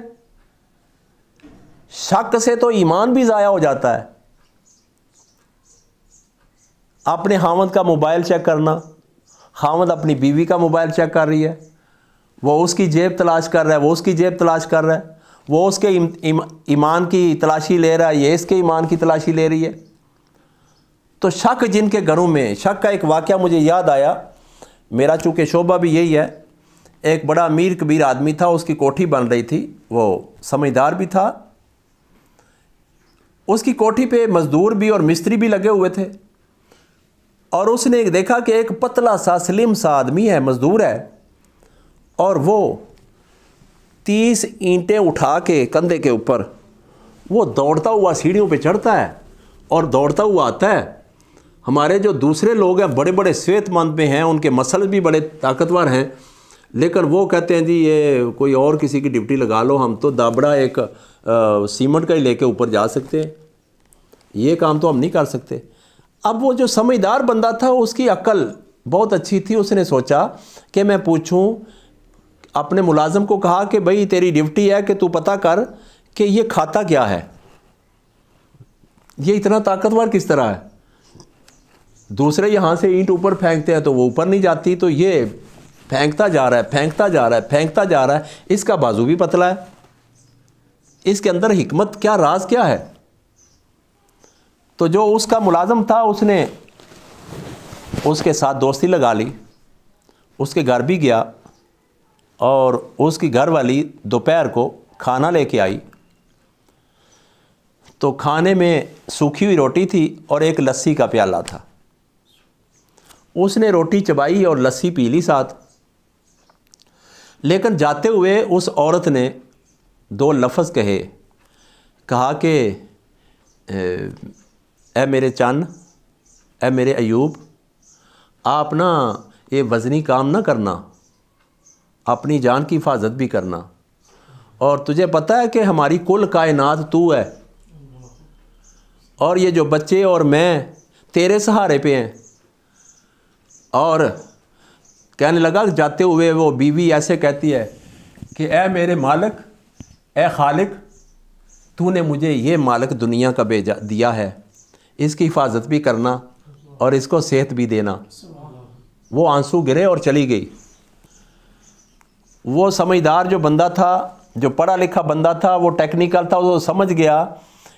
शक से तो ईमान भी ज़ाया हो जाता है। अपने खामद का मोबाइल चेक करना, खामद अपनी बीवी का मोबाइल चेक कर रही है, वो उसकी जेब तलाश कर रहा है, वो उसकी जेब तलाश कर रहा है, वो उसके ईमान की तलाशी ले रहा है, ये इसके ईमान की तलाशी ले रही है। तो शक जिनके घरों में, शक का एक वाक़या मुझे याद आया, मेरा चूँकि शोबा भी यही है। एक बड़ा अमीर कबीर आदमी था, उसकी कोठी बन रही थी, वो समझदार भी था। उसकी कोठी पे मज़दूर भी और मिस्त्री भी लगे हुए थे। और उसने देखा कि एक पतला सा स्लिम सा आदमी है, मज़दूर है, और वो 30 ईंटें उठा के कंधे के ऊपर वो दौड़ता हुआ सीढ़ियों पे चढ़ता है और दौड़ता हुआ आता है। हमारे जो दूसरे लोग हैं बड़े बड़े सेहतमंद में हैं, उनके मसल भी बड़े ताकतवर हैं, लेकिन वो कहते हैं जी ये कोई और किसी की ड्यूटी लगा लो, हम तो दाबड़ा एक सीमेंट का ही लेके ऊपर जा सकते हैं, ये काम तो हम नहीं कर सकते। अब वो जो समझदार बंदा था उसकी अक्ल बहुत अच्छी थी, उसने सोचा कि मैं पूछूं, अपने मुलाजिम को कहा कि भाई तेरी ड्यूटी है कि तू पता कर कि ये खाता क्या है, ये इतना ताकतवर किस तरह है। दूसरे यहाँ से ईंट ऊपर फेंकते हैं तो वो ऊपर नहीं जाती, तो ये फेंकता जा रहा है, फेंकता जा रहा है, फेंकता जा रहा है, इसका बाजू भी पतला है, इसके अंदर हिकमत क्या, राज क्या है। तो जो उसका मुलाजिम था उसने उसके साथ दोस्ती लगा ली, उसके घर भी गया और उसकी घर वाली दोपहर को खाना लेके आई। तो खाने में सूखी हुई रोटी थी और एक लस्सी का प्याला था। उसने रोटी चबाई और लस्सी पी ली साथ। लेकिन जाते हुए उस औरत ने 2 लफ्ज़ कहे, कहा कि ए मेरे चन्न, ए मेरे अयूब, आप ना ये वज़नी काम ना करना, अपनी जान की हिफाजत भी करना, और तुझे पता है कि हमारी कुल कायनात तू है, और ये जो बच्चे और मैं तेरे सहारे पे हैं। और कहने लगा, जाते हुए वो बीवी ऐसे कहती है कि ए मेरे मालिक, ए खालिक, तूने मुझे ये मालिक दुनिया का भेजा दिया है, इसकी हिफाजत भी करना और इसको सेहत भी देना। वो आंसू गिरे और चली गई। वो समझदार जो बंदा था, जो पढ़ा लिखा बंदा था, वो टेक्निकल था, वो समझ गया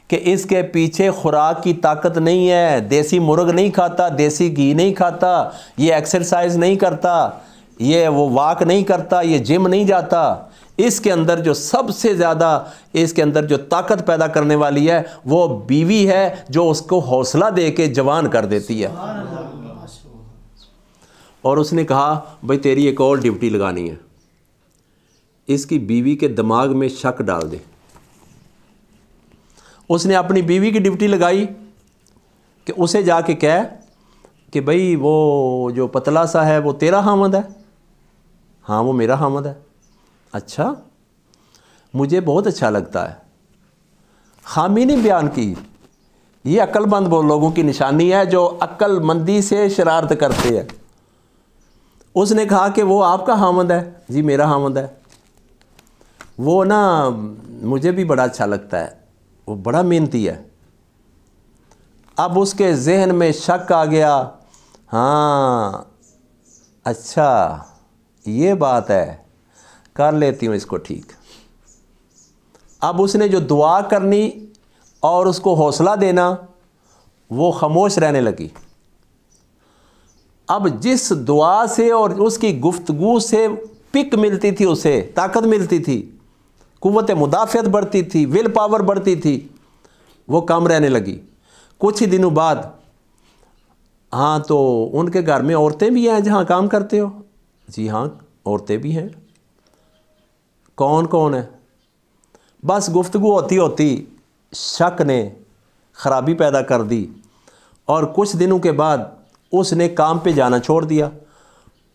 कि इसके पीछे खुराक की ताकत नहीं है, देसी मुर्ग नहीं खाता, देसी घी नहीं खाता, ये एक्सरसाइज नहीं करता, ये वो वॉक नहीं करता, ये जिम नहीं जाता। इसके अंदर जो सबसे ज़्यादा इसके अंदर जो ताकत पैदा करने वाली है वो बीवी है, जो उसको हौसला दे के जवान कर देती है। और उसने कहा भाई तेरी एक और ड्यूटी लगानी है, इसकी बीवी के दिमाग में शक डाल दे। उसने अपनी बीवी की ड्यूटी लगाई कि उसे जाके कह कि भाई वो जो पतला सा है वो तेरा हामद है? हाँ वो मेरा हामद है। अच्छा, मुझे बहुत अच्छा लगता है। खामी नहीं बयान की। ये अक्लमंद वो लोगों की निशानी है जो अक्लमंदी से शरारत करते हैं। उसने कहा कि वो आपका हामद है? जी मेरा हामद है। वो ना मुझे भी बड़ा अच्छा लगता है, वो बड़ा मेहनती है। अब उसके जहन में शक आ गया, हाँ अच्छा ये बात है, कर लेती हूँ इसको ठीक। अब उसने जो दुआ करनी और उसको हौसला देना, वो खामोश रहने लगी। अब जिस दुआ से और उसकी गुफ्तगू से पिक मिलती थी, उसे ताकत मिलती थी, कुव्वत मुदाफ़ियत बढ़ती थी, विल पावर बढ़ती थी, वो कम रहने लगी। कुछ ही दिनों बाद, हाँ तो उनके घर में औरतें भी हैं जहाँ काम करते हो? जी हाँ औरतें भी हैं। कौन कौन है? बस गुफ्तगू होती होती शक ने ख़राबी पैदा कर दी और कुछ दिनों के बाद उसने काम पे जाना छोड़ दिया।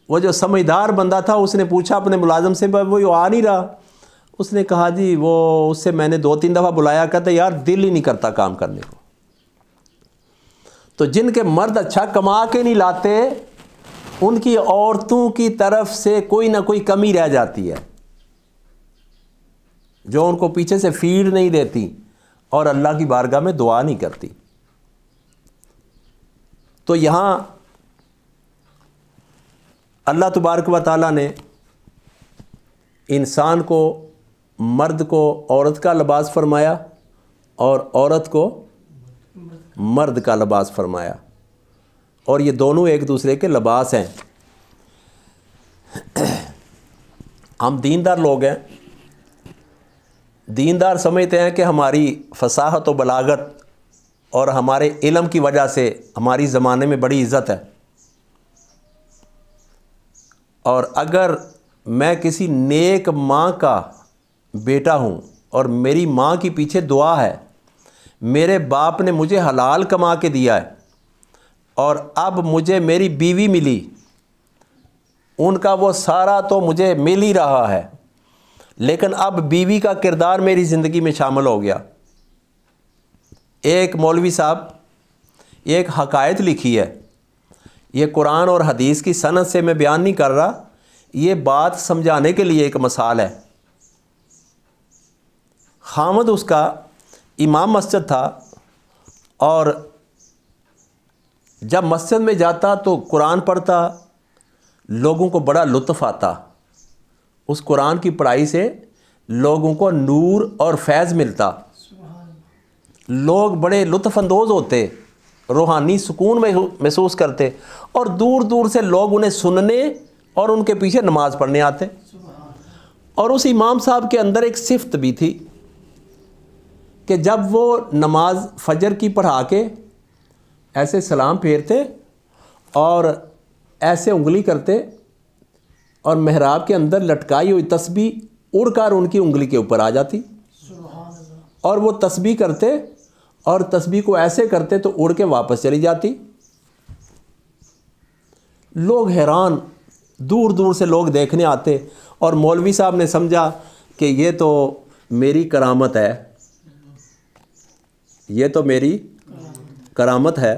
वो जो समझदार बंदा था उसने पूछा अपने मुलाजिम से, वो आ नहीं रहा। उसने कहा जी वो उससे मैंने 2-3 दफ़ा बुलाया, कहता यार दिल ही नहीं करता काम करने को। तो जिनके मर्द अच्छा कमा के नहीं लाते, उनकी औरतों की तरफ से कोई ना कोई कमी रह जाती है जो उनको पीछे से फीड नहीं देती और अल्लाह की बारगाह में दुआ नहीं करती। तो यहाँ अल्लाह तबारक व तआला ने इंसान को, मर्द को औरत का लिबास फरमाया और औरत को मर्द का लिबास फरमाया, और ये दोनों एक दूसरे के लिबास हैं। हम दीनदार लोग हैं, दीनदार समझते हैं कि हमारी फसाहत व बलागत और हमारे इल्म की वजह से हमारी ज़माने में बड़ी इज़्ज़त है। और अगर मैं किसी नेक माँ का बेटा हूँ और मेरी माँ की पीछे दुआ है, मेरे बाप ने मुझे हलाल कमा के दिया है और अब मुझे मेरी बीवी मिली, उनका वो सारा तो मुझे मिल ही रहा है, लेकिन अब बीवी का किरदार मेरी ज़िंदगी में शामिल हो गया। एक मौलवी साहब एक हकायत लिखी है, ये कुरान और हदीस की सनद से मैं बयान नहीं कर रहा, ये बात समझाने के लिए एक मिसाल है। खामद उसका इमाम मस्जिद था और जब मस्जिद में जाता तो कुरान पढ़ता, लोगों को बड़ा लुत्फ़ आता। उस कुरान की पढ़ाई से लोगों को नूर और फैज़ मिलता, लोग बड़े लुत्फ़अंदोज़ होते, रूहानी सुकून महसूस करते और दूर दूर से लोग उन्हें सुनने और उनके पीछे नमाज़ पढ़ने आते। और उस इमाम साहब के अंदर एक सिफ्त भी थी कि जब वो नमाज फ़जर की पढ़ा के ऐसे सलाम फेरते और ऐसे उंगली करते और महराब के अंदर लटकाई हुई तस्बीह उड़कर उनकी उंगली के ऊपर आ जाती, और वो तस्बीह करते और तस्बीह को ऐसे करते तो उड़ के वापस चली जाती। लोग हैरान, दूर दूर से लोग देखने आते और मौलवी साहब ने समझा कि ये तो मेरी करामत है, ये तो मेरी करामत है।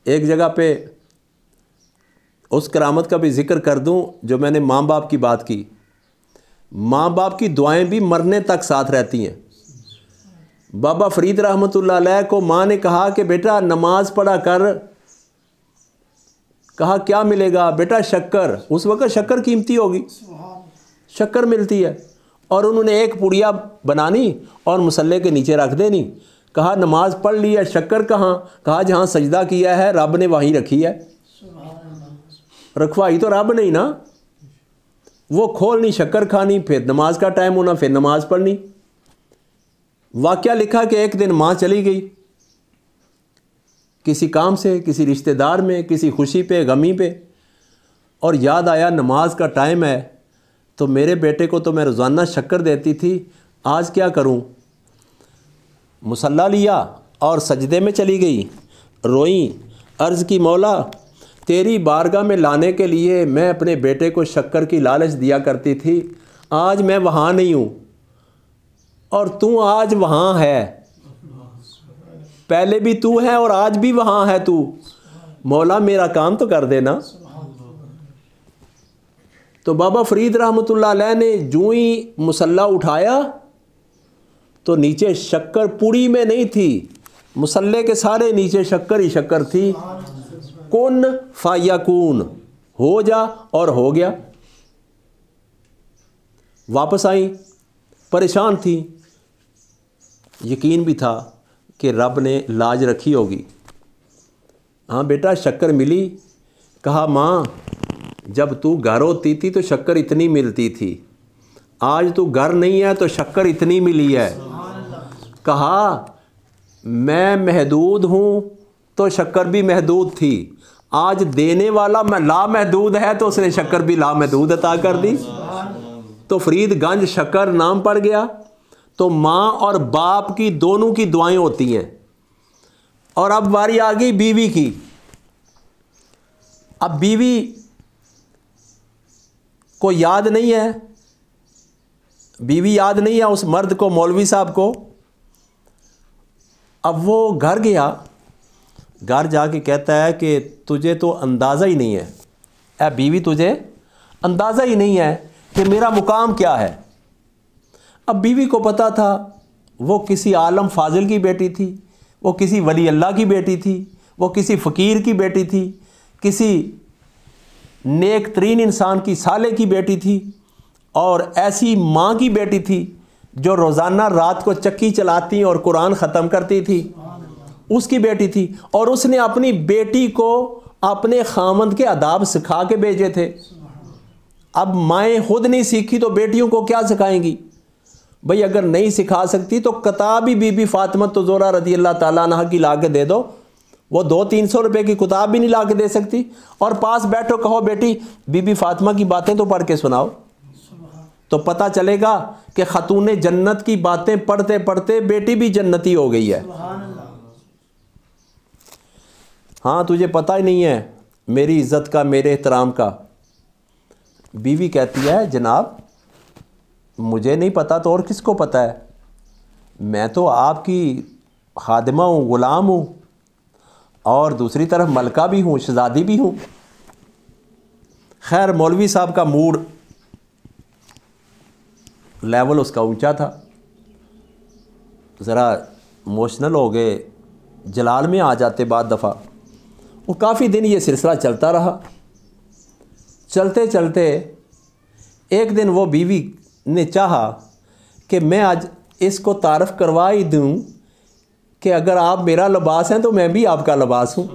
एक जगह पे उस करामत का भी ज़िक्र कर दूं जो मैंने माँ बाप की बात की। माँ बाप की दुआएं भी मरने तक साथ रहती हैं। बाबा फरीद रहमतुल्लाह अलैह को माँ ने कहा कि बेटा नमाज पढ़ा कर। कहा क्या मिलेगा? बेटा शक्कर। उस वक़्त शक्कर कीमती होगी, शक्कर मिलती है। और उन्होंने एक पुड़िया बनानी और मुसल्ले के नीचे रख देनी। कहा नमाज पढ़ ली है, शक्कर कहाँ? कहा जहाँ सजदा किया है रब ने वहीं रखी है। रखवाई तो रब नहीं ना, वो खोलनी, शक्कर खानी, फिर नमाज का टाइम होना, फिर नमाज पढ़नी। वाक़या लिखा कि एक दिन माँ चली गई किसी काम से, किसी रिश्तेदार में, किसी खुशी पे, गमी पे, और याद आया नमाज का टाइम है तो मेरे बेटे को तो मैं रोज़ाना शक्कर देती थी, आज क्या करूं? मुसल्ला लिया और सजदे में चली गई, रोई, अर्ज़ की मौला तेरी बारगाह में लाने के लिए मैं अपने बेटे को शक्कर की लालच दिया करती थी, आज मैं वहाँ नहीं हूँ और तू आज वहाँ है। पहले भी तू है और आज भी वहाँ है तू, मौला मेरा काम तो कर देना। तो बाबा फरीद रहमतुल्लाह अलैह ने जूं ही मुसल्ला उठाया तो नीचे शक्कर पूड़ी में नहीं थी, मुसल्ले के सारे नीचे शक्कर ही शक्कर थी। कुन फायकून, हो जा और हो गया। वापस आई, परेशान थी, यकीन भी था कि रब ने लाज रखी होगी। हाँ बेटा शक्कर मिली। कहा माँ जब तू घर होती थी तो शक्कर इतनी मिलती थी, आज तू घर नहीं है तो शक्कर इतनी मिली है। कहा मैं महदूद हूँ तो शक्कर भी महदूद थी, आज देने वाला मैं लामहदूद है तो उसने शक्कर भी लामहदूद अता कर दी। तो फरीदगंज शक्कर नाम पड़ गया। तो माँ और बाप की दोनों की दुआएं होती हैं। और अब बारी आ गई बीवी की। अब बीवी को याद नहीं है, बीवी याद नहीं है उस मर्द को, मौलवी साहब को। अब वो घर गया, घर जाके कहता है कि तुझे तो अंदाज़ा ही नहीं है, ऐ बीवी तुझे अंदाज़ा ही नहीं है कि मेरा मुकाम क्या है। अब बीवी को पता था वो किसी आलम फाजिल की बेटी थी, वो किसी वली अल्लाह की बेटी थी, वो किसी फ़कीर की बेटी थी, किसी नेक तरीन इंसान की साले की बेटी थी, और ऐसी माँ की बेटी थी जो रोज़ाना रात को चक्की चलाती और कुरान ख़त्म करती थी, उसकी बेटी थी। और उसने अपनी बेटी को अपने खामंद के आदाब सिखा के भेजे थे। अब माएँ खुद नहीं सीखी तो बेटियों को क्या सिखाएंगी भाई? अगर नहीं सिखा सकती तो किताब ही बीबी फातिमा ज़ोहरा रज़ी अल्लाह ताला अन्हा की ला के दे दो। वो 200-300 रुपये की किताब भी नहीं ला के दे सकती, और पास बैठो कहो बेटी बीबी फातिमा की बातें तो पढ़ के सुनाओ, तो पता चलेगा कि खतून जन्नत की बातें पढ़ते पढ़ते बेटी भी जन्नती हो गई है। हाँ तुझे पता ही नहीं है मेरी इज़्ज़त का, मेरे एहतराम का। बीवी कहती है जनाब मुझे नहीं पता तो और किसको पता है, मैं तो आपकी खादिमा हूँ, ग़ुलाम हूँ, और दूसरी तरफ मलका भी हूँ, शहज़ादी भी हूँ। खैर मौलवी साहब का मूड लेवल उसका ऊंचा था, ज़रा इमोशनल हो गए, जलाल में आ जाते बाद दफ़ा। और काफ़ी दिन ये सिलसिला चलता रहा। चलते चलते एक दिन वो बीवी ने चाहा कि मैं आज इसको तारफ़ करवा ही दूँ कि अगर आप मेरा लिबास हैं तो मैं भी आपका लिबास हूँ।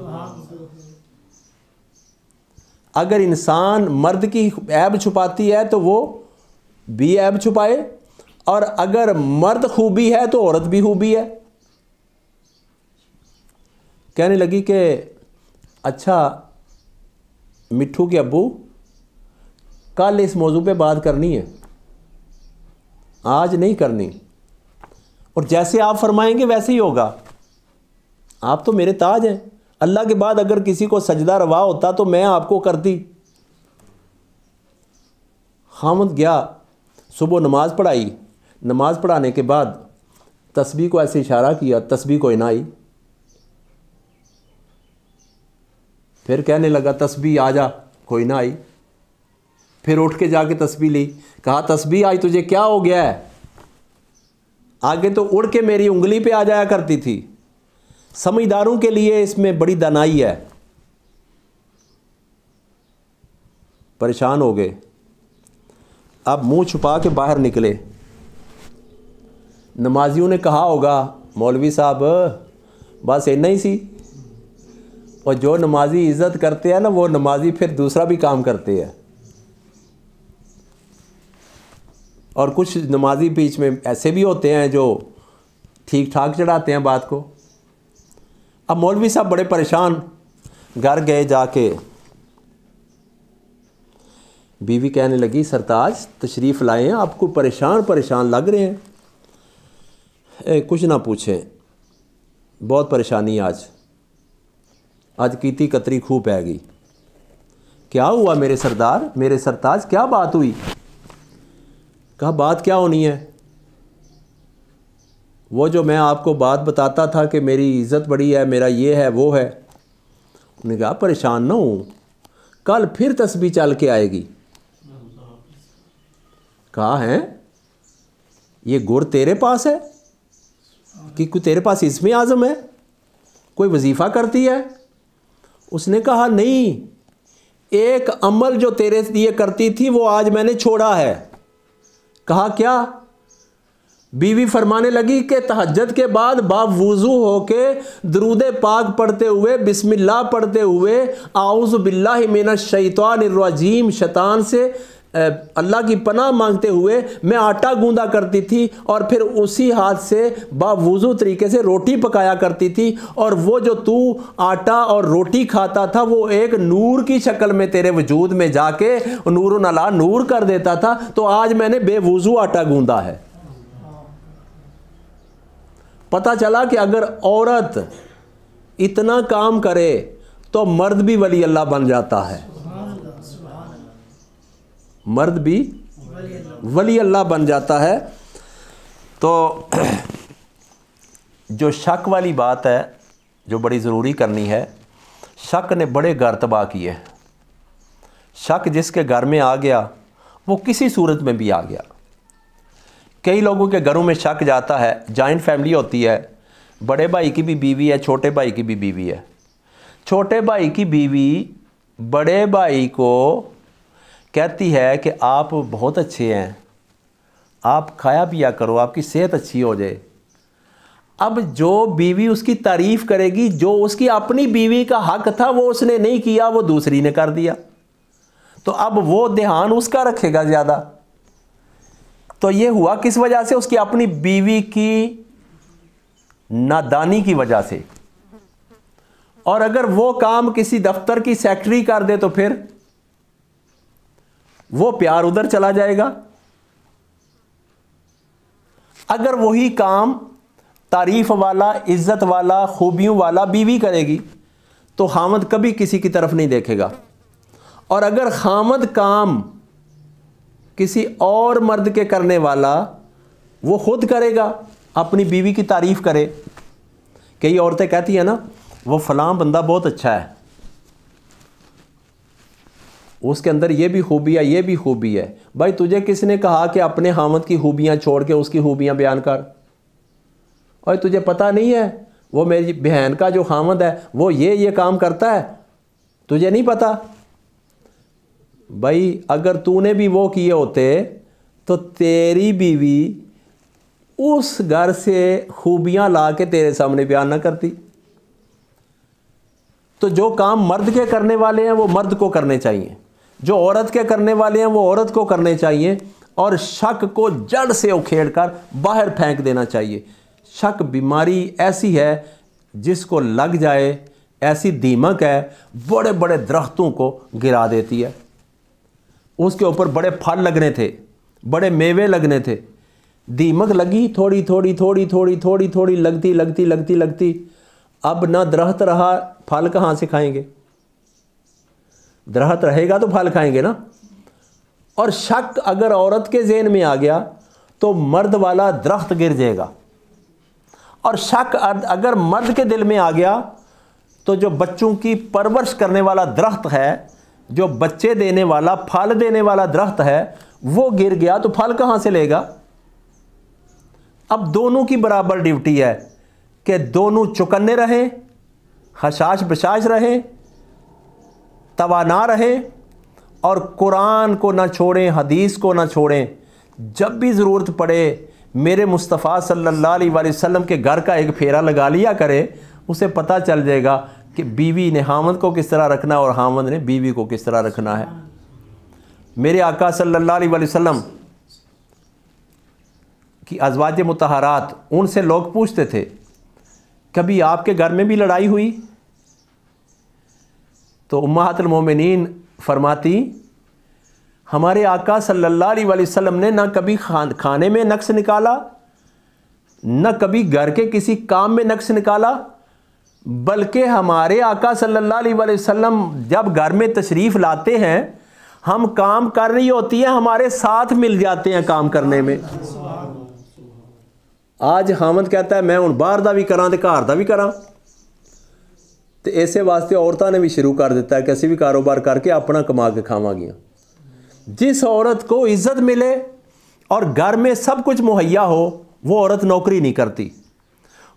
अगर इंसान मर्द की ऐब छुपाती है तो वो भी ऐब छुपाए, और अगर मर्द खूबी है तो औरत भी खूबी है। कहने लगी कि अच्छा मिट्ठू के अब्बू कल इस मौजू पे बात करनी है, आज नहीं करनी, और जैसे आप फरमाएंगे वैसे ही होगा। आप तो मेरे ताज हैं, अल्लाह के बाद अगर किसी को सजदा रवा होता तो मैं आपको करती। खामद गया, सुबह नमाज पढ़ाई, नमाज पढ़ाने के बाद तस्बीह को ऐसे इशारा किया, तस्बीह कोई ना आई। फिर कहने लगा तस्बीह आ जा, कोई ना आई। फिर उठ के जाके तस्बीह ली, कहा तस्बीह आई तुझे क्या हो गया है? आगे तो उड़ के मेरी उंगली पे आ जाया करती थी। समझदारों के लिए इसमें बड़ी दानाई है। परेशान हो गए, अब मुंह छुपा के बाहर निकले। नमाजियों ने कहा होगा मौलवी साहब बस इतना ही सी। और जो नमाजी इज़्ज़त करते हैं ना वो नमाजी फिर दूसरा भी काम करते हैं। और कुछ नमाजी बीच में ऐसे भी होते हैं जो ठीक ठाक चढ़ाते हैं बात को। अब मौलवी साहब बड़े परेशान, घर गए, जाके बीवी कहने लगी सरताज तशरीफ़ लाए हैं, आपको परेशान परेशान लग रहे हैं। कुछ ना पूछें, बहुत परेशानी आज कीती कतरी खूब पैगी। क्या हुआ मेरे सरदार, मेरे सरताज, क्या बात हुई? कहा बात क्या होनी है? वो जो मैं आपको बात बताता था कि मेरी इज़्ज़त बड़ी है, मेरा ये है वो है। उन्होंने कहा परेशान ना हूँ, कल फिर तस्बीह चल के आएगी। कहा है ये गुर तेरे पास है कि कोई तेरे पास इसमें आज़म है, कोई वजीफ़ा करती है? उसने कहा नहीं, एक अमल जो तेरे लिए करती थी वो आज मैंने छोड़ा है। कहा क्या? बीवी फरमाने लगी कि तहज्जुद के बाद बावुज़ू होके दरूद पाक पढ़ते हुए, बिस्मिल्लाह पढ़ते हुए, आऊज़ु बिल्लाहि मिनश शैतानिर रजीम, शैतान से अल्लाह की पनाह मांगते हुए मैं आटा गूंदा करती थी और फिर उसी हाथ से बावुज़ू तरीके से रोटी पकाया करती थी। और वो जो तू आटा और रोटी खाता था वो एक नूर की शक्ल में तेरे वजूद में जाके नूरुन अला नूर कर देता था। तो आज मैंने बेवुज़ू आटा गूंदा है। पता चला कि अगर औरत इतना काम करे तो मर्द भी वली अल्लाह बन जाता है, मर्द भी वली अल्लाह बन जाता है। तो जो शक वाली बात है जो बड़ी ज़रूरी करनी है, शक ने बड़े घर तबाह किए। शक जिसके घर में आ गया वो किसी सूरत में भी आ गया। कई लोगों के घरों में शक जाता है, जॉइंट फैमिली होती है, बड़े भाई की भी बीवी है, छोटे भाई की भी बीवी है। छोटे भाई की बीवी बड़े भाई को कहती है कि आप बहुत अच्छे हैं, आप खाया पिया करो, आपकी सेहत अच्छी हो जाए। अब जो बीवी उसकी तारीफ़ करेगी, जो उसकी अपनी बीवी का हक था वो उसने नहीं किया, वो दूसरी ने कर दिया, तो अब वो ध्यान उसका रखेगा ज़्यादा। तो ये हुआ किस वजह से? उसकी अपनी बीवी की नादानी की वजह से। और अगर वो काम किसी दफ्तर की सेक्रेटरी कर दे तो फिर वो प्यार उधर चला जाएगा। अगर वही काम तारीफ वाला, इज्जत वाला, खूबियों वाला बीवी करेगी तो खामद कभी किसी की तरफ नहीं देखेगा। और अगर खामद काम किसी और मर्द के करने वाला वो खुद करेगा, अपनी बीवी की तारीफ करे। कई औरतें कहती हैं ना, वो फलां बंदा बहुत अच्छा है, उसके अंदर ये भी खूबी है, ये भी खूबी है। भाई तुझे किसने कहा कि अपने खामद की खूबियां छोड़ के उसकी खूबियां बयान कर? और तुझे पता नहीं है वो मेरी बहन का जो खामद है वो ये काम करता है, तुझे नहीं पता? भाई अगर तूने भी वो किए होते तो तेरी बीवी उस घर से खूबियां ला के तेरे सामने बयान ना करती। तो जो काम मर्द के करने वाले हैं वो मर्द को करने चाहिए, जो औरत के करने वाले हैं वो औरत को करने चाहिए। और शक को जड़ से उखेड़ कर बाहर फेंक देना चाहिए। शक बीमारी ऐसी है जिसको लग जाए, ऐसी दीमक है, बड़े बड़े दरख्तों को गिरा देती है। उसके ऊपर बड़े फल लगने थे, बड़े मेवे लगने थे, दीमक लगी, थोड़ी थोड़ी थोड़ी थोड़ी थोड़ी थोड़ी लगती लगती लगती लगती, अब ना दरख्त रहा, फल कहाँ से खाएंगे? दरख्त रहेगा तो फल खाएंगे ना। और शक अगर औरत के ज़हन में आ गया तो मर्द वाला दरख्त गिर जाएगा। और शक अगर मर्द के दिल में आ गया तो जो बच्चों की परवरिश करने वाला दरख्त है, जो बच्चे देने वाला, फल देने वाला दरख्त है, वो गिर गया तो फल कहाँ से लेगा? अब दोनों की बराबर ड्यूटी है कि दोनों चौकन्ने रहें, हशाश बशाश रहें, तवाना रहें और कुरान को ना छोड़ें, हदीस को ना छोड़ें। जब भी ज़रूरत पड़े मेरे मुस्तफ़ा सल्लल्लाहु अलैहि वसल्लम के घर का एक फेरा लगा लिया करे, उसे पता चल जाएगा कि बीवी ने हामद को किस तरह रखना है और हामद ने बीवी को किस तरह रखना है। मेरे आका सल्लल्लाहु अलैहि वसल्लम की अज़वाज मुतहरात, उनसे लोग पूछते थे कभी आपके घर में भी लड़ाई हुई? तो उम्महातुल मोमिनीन फरमाती, हमारे आका सल्लल्लाहु अलैहि वसल्लम ने ना कभी खाने में नक्स निकाला, न कभी घर के किसी काम में नक्श निकाला, बल्कि हमारे आका सल्लल्लाहु अलैहि वसल्लम जब घर में तशरीफ़ लाते हैं, हम काम कर रही होती है, हमारे साथ मिल जाते हैं काम करने में। आज हामद कहता है मैं हुण बाहर दा भी करा ते घर दा भी करा, तो इसे वास्ते औरतां ने भी शुरू कर दिता है कि असीं भी कारोबार करके अपना कमा के खावांगियां। जिस औरत को इज्जत मिले और घर में सब कुछ मुहैया हो, वो औरत नौकरी नहीं करती।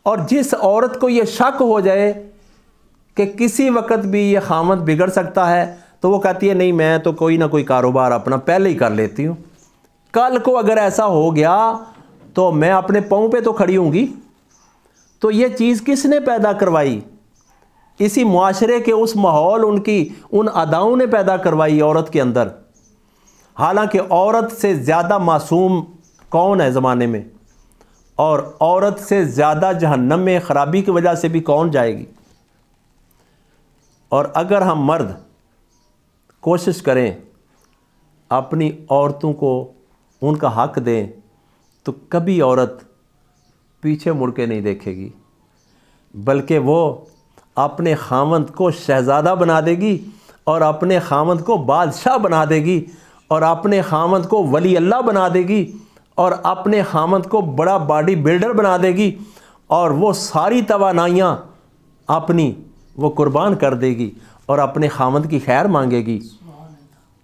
और जिस औरत को ये शक हो जाए कि किसी वक्त भी ये खामद बिगड़ सकता है, तो वो कहती है नहीं मैं तो कोई ना कोई कारोबार अपना पहले ही कर लेती हूँ, कल को अगर ऐसा हो गया तो मैं अपने पाँव पे तो खड़ी होंगी। तो ये चीज़ किसने पैदा करवाई? इसी मुआशरे के उस माहौल, उनकी उन अदाओं ने पैदा करवाई औरत के अंदर। हालांकि औरत से ज़्यादा मासूम कौन है ज़माने में, और औरत से ज़्यादा जहन्नम में ख़राबी की वजह से भी कौन जाएगी। और अगर हम मर्द कोशिश करें अपनी औरतों को उनका हक़ दें, तो कभी औरत पीछे मुड़ के नहीं देखेगी, बल्कि वो अपने खामद को शहज़ादा बना देगी और अपने खामद को बादशाह बना देगी और अपने खामद को वली अल्लाह बना देगी और अपने खामद को बड़ा बॉडी बिल्डर बना देगी, और वो सारी तवानाइयाँ अपनी वो कुर्बान कर देगी और अपने खामद की खैर मांगेगी।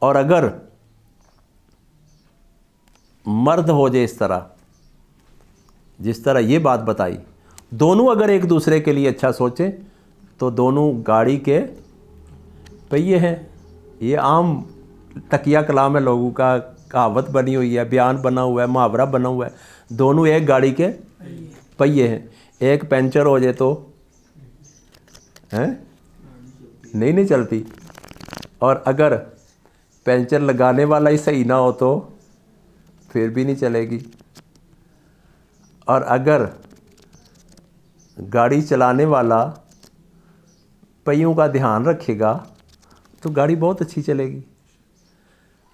और अगर मर्द हो जाए इस तरह, जिस तरह ये बात बताई, दोनों अगर एक दूसरे के लिए अच्छा सोचें, तो दोनों गाड़ी के पहिए हैं। ये आम तकिया कलाम है लोगों का, कहावत बनी हुई है, बयान बना हुआ है, मुहावरा बना हुआ है। दोनों एक गाड़ी के पहिए हैं। एक पंचर हो जाए तो हैं नहीं चलती, और अगर पंचर लगाने वाला ही सही ना हो तो फिर भी नहीं चलेगी। और अगर गाड़ी चलाने वाला पहियों का ध्यान रखेगा तो गाड़ी बहुत अच्छी चलेगी।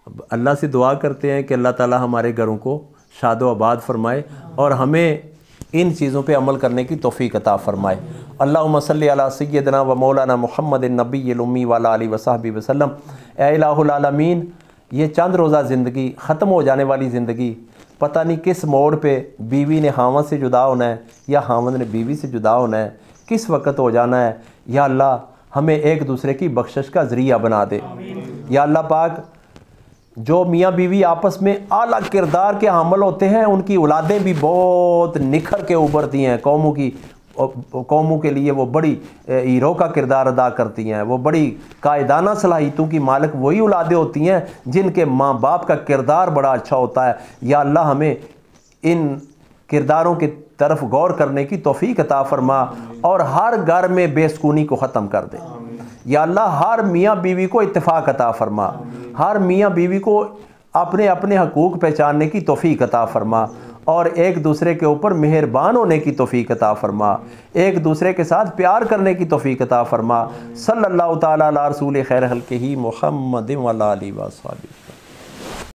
अब अल्लाह से दुआ करते हैं कि अल्लाह ताला हमारे घरों को शादो आबाद फरमाए और हमें इन चीज़ों पे अमल करने की तौफीक अता फरमाए। अल्लाहुम्मा सल्ली अला सय्यदना व मौलाना मुहम्मदिन नबिय्यिल उम्मी व अला आलिहि व सहबिहि वसल्लम। ऐ इलाहुल आलमीन, ये चंद रोज़ा ज़िंदगी, ख़त्म हो जाने वाली ज़िंदगी, पता नहीं किस मोड़ पे बीवी ने हामद से जुदा होना है या हामद ने बीवी से जुदा होना है, किस वक्त हो जाना है। या अल्लाह हमें एक दूसरे की बख्शिश का ज़रिया बना दे। या अल्लाह पाक, जो मियाँ बीवी आपस में आला किरदार के हामिल होते हैं, उनकी औलादें भी बहुत निखर के उभरती हैं, कौमों के लिए वो बड़ी हीरो का किरदार अदा करती हैं। वो बड़ी कायदाना सलाहियतों की मालिक वही औलादें होती हैं जिनके माँ बाप का किरदार बड़ा अच्छा होता है। या अल्लाह हमें इन किरदारों की तरफ गौर करने की तौफीक अता फरमा और हर घर में बेसुकूनी को ख़त्म कर दे। या अल्लाह हर मियाँ बीवी को इत्तेफाक अता फरमा, हर मियाँ बीवी को अपने अपने हकूक़ पहचानने की तौफीक अता फरमा और एक दूसरे के ऊपर मेहरबान होने की तौफीक अता फरमा, एक दूसरे के साथ प्यार करने की तौफीक अता फरमा। सल्लल्लाहु ताला अला रसूल खैर खल्क़िही मुहम्मद व अला आलिहि व अस्हाबिही।